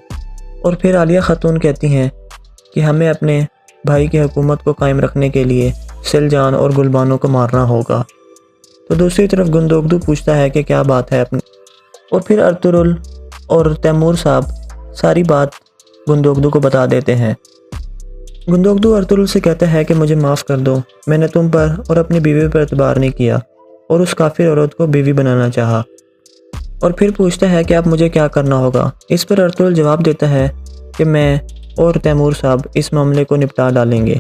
اور پھر عالیہ خاتون کہتی ہیں کہ ہمیں اپنے بھائی کی حکومت کو قائم رکھنے کے لیے سلجان اور گلبانو کو مارنا ہوگا۔ تو دوسری طرف گندوگدو پوچھتا ہے کہ کیا بات ہے اپنی، اور پھر ارطغرل اور تیمور صاحب ساری بات گندوگدو کو بتا دیتے ہیں۔ گندوگدو ارطغرل سے کہتا ہے کہ مجھے معاف کر دو، میں نے تم پر اور اپنی بیوی پر اعتبار نہیں کیا اور اس کافر عورت کو بیوی بنانا چاہا، اور پھر پوچھتا ہے کہ اب مجھے کیا کرنا ہوگا۔ اس پر ارطغرل جواب دیتا ہے کہ میں اور تیمور صاحب اس معاملے کو نپٹا ڈالیں گے،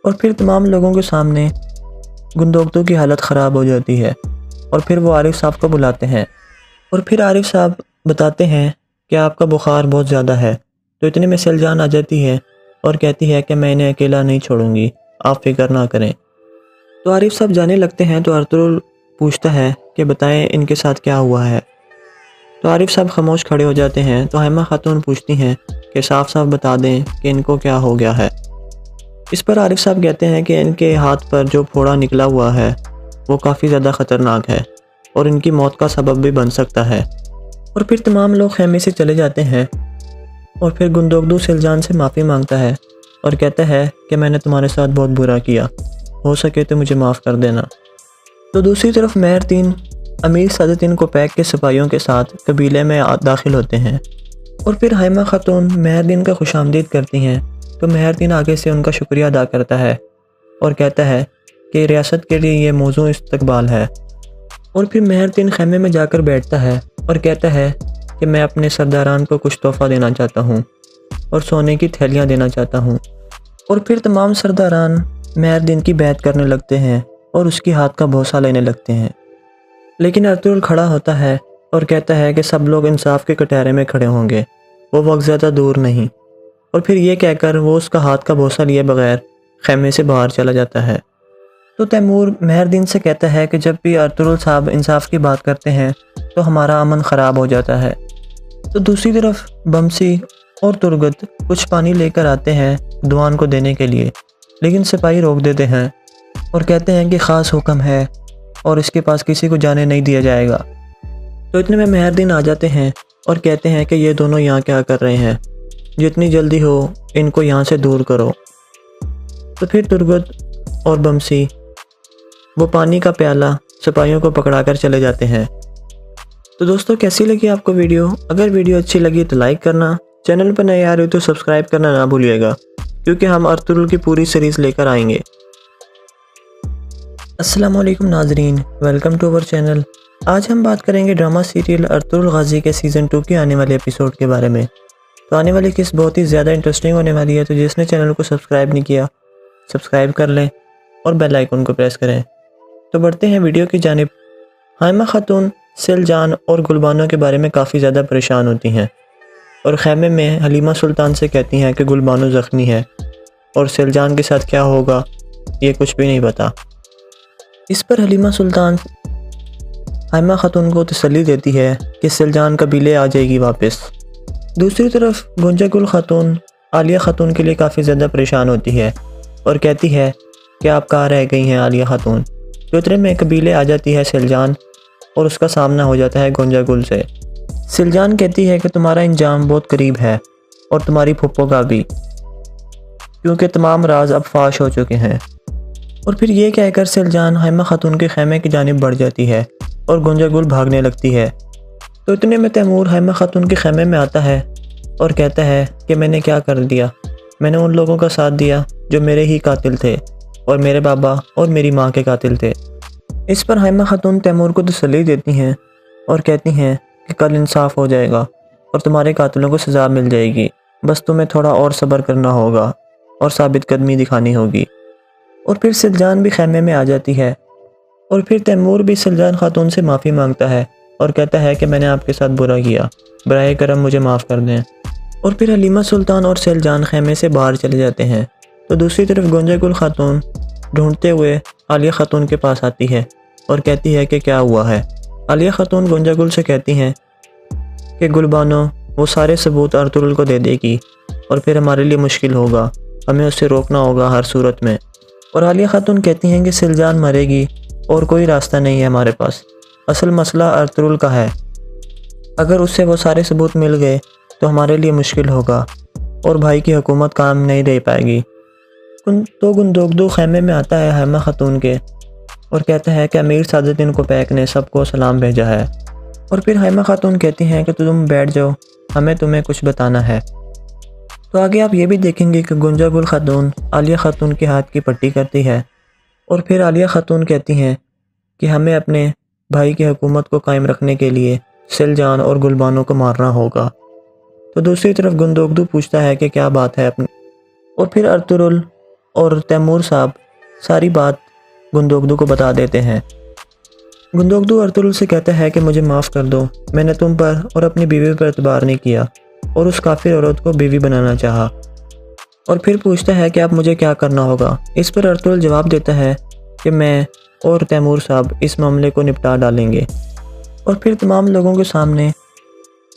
اور پھر تمام لوگوں کے سامنے گندوگدو کی حالت خراب ہو جاتی ہے، اور پھر وہ عارف صاحب کو بلاتے ہیں، اور پھر عارف صاحب بتاتے ہیں کہ آپ کا بخار بہت زیادہ ہے۔ تو اتنے میں سیلجان آ جاتی ہے اور کہتی ہے کہ میں انہیں اکیلا نہیں چھوڑوں گی، آپ فکر نہ کریں۔ تو عارف صاحب جانے لگتے ہیں تو ارطغرل پوچھتا ہے کہ بتائیں ان کے ساتھ کیا ہوا ہے۔ تو عارف صاحب خاموش کھڑے ہو جاتے ہیں تو حائمہ خاتون پوچھتی ہیں کہ صاف صاف بتا دیں کہ ان کو کیا ہو گیا ہے۔ اس پر عارف صاحب کہتے ہیں کہ ان کے ہاتھ پر جو پھوڑا نکلا ہوا ہے وہ کافی زیادہ خطرناک ہے اور ان کی موت کا سبب بھی بن سکتا ہے، اور پھر تمام لوگ خیمے سے چلے جاتے ہیں، اور پھر گندوگدو سیلجان سے معافی مانگتا ہے اور کہتا ہے کہ میں نے تمہارے ساتھ بہت برا کیا، ہو سکے تو مجھے معاف کر دینا۔ تو دوسری طرف مہر-دین امیر سعادت کو پیک کے سپاہیوں کے ساتھ قبیلے میں داخل ہوتے ہیں، اور پھر حائمہ خاتون مہر-دین کا خوش آمدید کرتی ہیں تو مہر-دین آگے سے ان کا شکریہ ادا کرتا ہے اور کہتا ہے کہ ریاست کے لیے یہ موزوں استقبال ہے، اور پھر مہر-دین خیمے میں جا کر بیٹھتا ہے اور کہتا ہے کہ میں اپنے سرداران کو کچھ تحفہ دینا چاہتا ہوں اور سونے کی تھیلیاں دینا چاہتا ہوں، اور پھر تمام سرداران مہر-دین کی بیعت کرنے لگتے ہیں اور اس کی ہاتھ کا بوسہ لینے لگتے ہیں، لیکن ارطغرل کھڑا ہوتا ہے اور کہتا ہے کہ سب لوگ انصاف کے کٹہرے میں کھڑے ہوں گے، وہ وقت زیادہ دور نہیں، اور پھر یہ کہہ کر وہ اس کا ہاتھ کا بوسہ لیے بغیر خیمے سے باہر چلا جاتا ہے۔ تو تیمور مہر-دین سے کہتا ہے کہ جب بھی ارطغرل صاحب انصاف کی بات کرتے ہیں تو ہمارا امن خراب ہو جاتا ہے۔ تو دوسری طرف بمسی اور ترگت کچھ پانی لے کر آتے ہیں دوان کو دینے کے لیے، لیکن سپاہی روک دیتے ہیں اور کہتے ہیں کہ خاص حکم ہے اور اس کے پاس کسی کو جانے نہیں دیا جائے گا۔ تو اتنے میں مہر-دین آ جاتے ہیں اور کہتے ہیں کہ یہ دونوں یہاں کیا کر رہے ہیں، جتنی جلدی ہو ان کو یہاں سے دور کرو۔ تو پھر ترگت اور بمسی وہ پانی کا پیالہ سپاہیوں کو پکڑا کر چلے جاتے ہیں۔ تو دوستو کیسی لگی آپ کو ویڈیو؟ اگر ویڈیو اچھی لگی تو لائک کرنا، چینل پر نئے آ رہے ہو تو سبسکرائب کرنا نہ بھولیے گا، کیونکہ ہم ارطغرل کی پوری سیریز لے کر آئیں گے۔ السلام علیکم ناظرین، ویلکم ٹو اوور چینل۔ آج ہم بات کریں گے ڈرامہ سیریل ارطغرل غازی کے سیزن 2 کے آنے والے ایپیسوڈ کے بارے میں۔ تو آنے والی قسط بہت ہی زیادہ انٹرسٹنگ ہونے والی ہے، تو جس نے چینل کو سبسکرائب نہیں کیا سبسکرائب کر لیں اور بیل آئیکن کو پریس کریں۔ تو بڑھتے ہیں ویڈیو کی جانب۔ حائمہ خاتون سیلجان اور گلبانو کے بارے میں کافی زیادہ پریشان ہوتی ہیں، اور خیمے میں حلیمہ سلطان سے کہتی ہیں کہ گلبانو زخمی ہے اور سیلجان کے ساتھ کیا ہوگا یہ کچھ بھی نہیں پتا۔ اس پر حلیمہ سلطان حائمہ خاتون کو تسلی دیتی ہے کہ سیلجان قبیلے آ جائے گی واپس۔ دوسری طرف گنجا گل خاتون عالیہ خاتون کے لیے کافی زیادہ پریشان ہوتی ہے اور کہتی ہے کہ آپ کہاں رہ گئی ہیں عالیہ خاتون۔ تو اتنے میں قبیلے آ جاتی ہے سیلجان اور اس کا سامنا ہو جاتا ہے گنجا گل سے۔ سیلجان کہتی ہے کہ تمہارا انجام بہت قریب ہے اور تمہاری پھپھو کا بھی، کیونکہ تمام راز اب فاش ہو چکے ہیں، اور پھر یہ کہہ کر سیلجان حائمہ خاتون کے خیمے کی جانب بڑھ جاتی ہے اور گنجا گل بھاگنے لگتی ہے۔ تو اتنے میں تیمور حائمہ خاتون کے خیمے میں آتا ہے اور کہتا ہے کہ میں نے کیا کر دیا، میں نے ان لوگوں کا ساتھ دیا جو میرے ہی قاتل تھے اور میرے بابا اور میری ماں کے قاتل تھے۔ اس پر حائمہ خاتون تیمور کو تسلی دیتی ہیں اور کہتی ہیں کہ کل انصاف ہو جائے گا اور تمہارے قاتلوں کو سزا مل جائے گی، بس تمہیں تھوڑا اور صبر کرنا ہوگا اور ثابت قدمی دکھانی ہوگی۔ اور پھر سیلجان بھی خیمے میں آ جاتی ہے، اور پھر تیمور بھی سیلجان خاتون سے معافی مانگتا ہے اور کہتا ہے کہ میں نے آپ کے ساتھ برا کیا، براہ کرم مجھے معاف کر دیں۔ اور پھر حلیمہ سلطان اور سیلجان خیمے سے باہر چلے جاتے ہیں۔ تو دوسری طرف گنجا گل خاتون ڈھونڈتے ہوئے عالیہ خاتون کے پاس آتی ہے اور کہتی ہے کہ کیا ہوا ہے۔ عالیہ خاتون گنجا گل سے کہتی ہیں کہ گلبانو وہ سارے ثبوت ارطغرل کو دے دے گی اور پھر ہمارے لیے مشکل ہوگا، ہمیں اسے روکنا ہوگا ہر صورت میں۔ اور عالیہ خاتون کہتی ہیں کہ سیلجان مرے گی اور کوئی راستہ نہیں ہے ہمارے پاس، اصل مسئلہ ارطغرل کا ہے، اگر اس سے وہ سارے ثبوت مل گئے تو ہمارے لیے مشکل ہوگا اور بھائی کی حکومت کام نہیں رہ پائے گی۔ تو گندوگدو خیمے میں آتا ہے حائمہ خاتون کے اور کہتا ہے کہ امیر سعادت کو پیک نے سب کو سلام بھیجا ہے، اور پھر حائمہ خاتون کہتی ہیں کہ تم بیٹھ جاؤ، ہمیں تمہیں کچھ بتانا ہے۔ تو آگے آپ یہ بھی دیکھیں گے کہ گنجا گل خاتون عالیہ خاتون کے ہاتھ کی پٹی کرتی ہے اور پھر عالیہ خاتون کہتی ہیں کہ ہمیں اپنے بھائی کی حکومت کو قائم رکھنے کے لیے سل جان اور گلبانوں کو مارنا ہوگا۔ تو دوسری طرف گندوگدو پوچھتا ہے کہ کیا بات ہے اپنی، اور پھر ارطغرل اور تیمور صاحب ساری بات گندوگدو کو بتا دیتے ہیں۔ گندوگدو ارطغرل سے کہتا ہے کہ مجھے معاف کر دو، میں نے تم پر اور اپنی بیوی پر اعتبار نہیں کیا اور اس کافر عورت کو بیوی بنانا چاہا، اور پھر پوچھتا ہے کہ اب مجھے کیا کرنا ہوگا۔ اس پر ارطغرل جواب دیتا ہے کہ میں اور تیمور صاحب اس معاملے کو نپٹا ڈالیں گے، اور پھر تمام لوگوں کے سامنے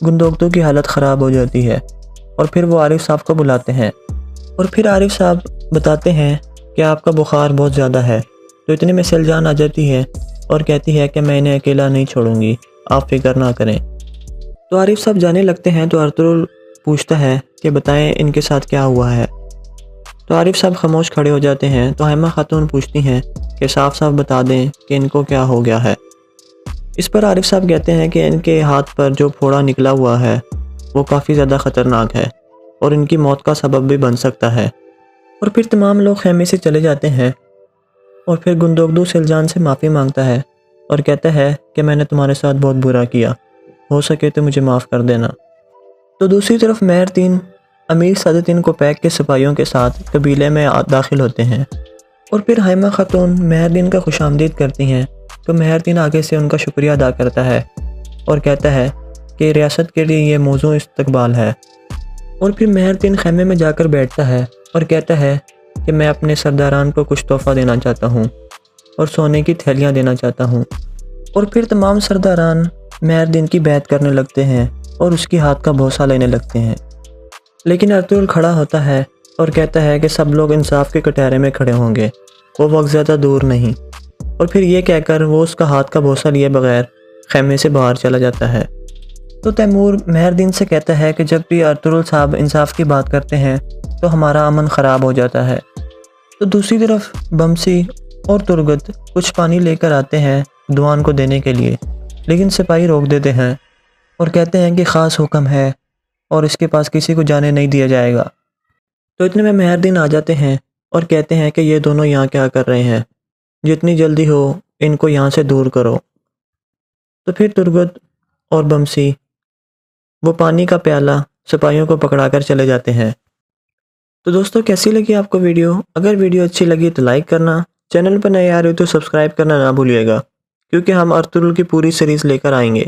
گندوگدو کی حالت خراب ہو جاتی ہے، اور پھر وہ عارف صاحب کو بلاتے ہیں، اور پھر عارف صاحب بتاتے ہیں کہ آپ کا بخار بہت زیادہ ہے۔ تو اتنے میں سل جان آ جاتی ہے اور کہتی ہے کہ میں انہیں اکیلا نہیں چھوڑوں گی، آپ فکر نہ کریں۔ تو عارف صاحب جانے لگتے ہیں تو ارطغرل پوچھتا ہے کہ بتائیں ان کے ساتھ کیا ہوا ہے۔ تو عارف صاحب خاموش کھڑے ہو جاتے ہیں تو حائمہ خاتون پوچھتی ہیں کہ صاف صاف بتا دیں کہ ان کو کیا ہو گیا ہے۔ اس پر عارف صاحب کہتے ہیں کہ ان کے ہاتھ پر جو پھوڑا نکلا ہوا ہے وہ کافی زیادہ خطرناک ہے اور ان کی موت کا سبب بھی بن سکتا ہے، اور پھر تمام لوگ خیمے سے چلے جاتے ہیں، اور پھر گندوگدو سلجان سے معافی مانگتا ہے اور کہتا ہے کہ میں نے تمہارے ساتھ بہت برا کیا، ہو سکے تو مجھے معاف کر دینا۔ تو دوسری طرف مہر 3 امیر سعادت کو پیک کے سپاہیوں کے ساتھ قبیلے میں داخل ہوتے ہیں، اور پھر حائمہ خاتون مہر کا خوش آمدید کرتی ہیں تو مہر آگے سے ان کا شکریہ ادا کرتا ہے اور کہتا ہے کہ ریاست کے لیے یہ موزوں استقبال ہے، اور پھر مہر خیمے میں جا کر بیٹھتا ہے اور کہتا ہے کہ میں اپنے سرداران کو کچھ تحفہ دینا چاہتا ہوں اور سونے کی تھیلیاں دینا چاہتا ہوں، اور پھر تمام سرداران مہر کی بیعت کرنے لگتے ہیں اور اس کی ہاتھ کا بوسہ لینے لگتے ہیں، لیکن ارطغرل کھڑا ہوتا ہے اور کہتا ہے کہ سب لوگ انصاف کے کٹہرے میں کھڑے ہوں گے، وہ وقت زیادہ دور نہیں، اور پھر یہ کہہ کر وہ اس کا ہاتھ کا بوسہ لیے بغیر خیمے سے باہر چلا جاتا ہے۔ تو تیمور مہر سے کہتا ہے کہ جب بھی ارطغرل صاحب انصاف کی بات کرتے ہیں تو ہمارا امن خراب ہو جاتا ہے۔ تو دوسری طرف بمسی اور ترگت کچھ پانی لے کر آتے ہیں دوان کو دینے کے لیے، لیکن سپاہی روک دیتے ہیں اور کہتے ہیں کہ خاص حکم ہے اور اس کے پاس کسی کو جانے نہیں دیا جائے گا۔ تو اتنے میں مہر آ جاتے ہیں اور کہتے ہیں کہ یہ دونوں یہاں کیا کر رہے ہیں، جتنی جلدی ہو ان کو یہاں سے دور کرو۔ تو پھر ترگت اور بمسی وہ پانی کا پیالہ سپاہیوں کو پکڑا کر چلے جاتے ہیں۔ تو دوستو کیسی لگی آپ کو ویڈیو؟ اگر ویڈیو اچھی لگی تو لائک کرنا، چینل پر نئے آ رہے ہو تو سبسکرائب کرنا نہ بھولیے گا، کیونکہ ہم ارطغرل کی پوری سیریز لے کر آئیں گے۔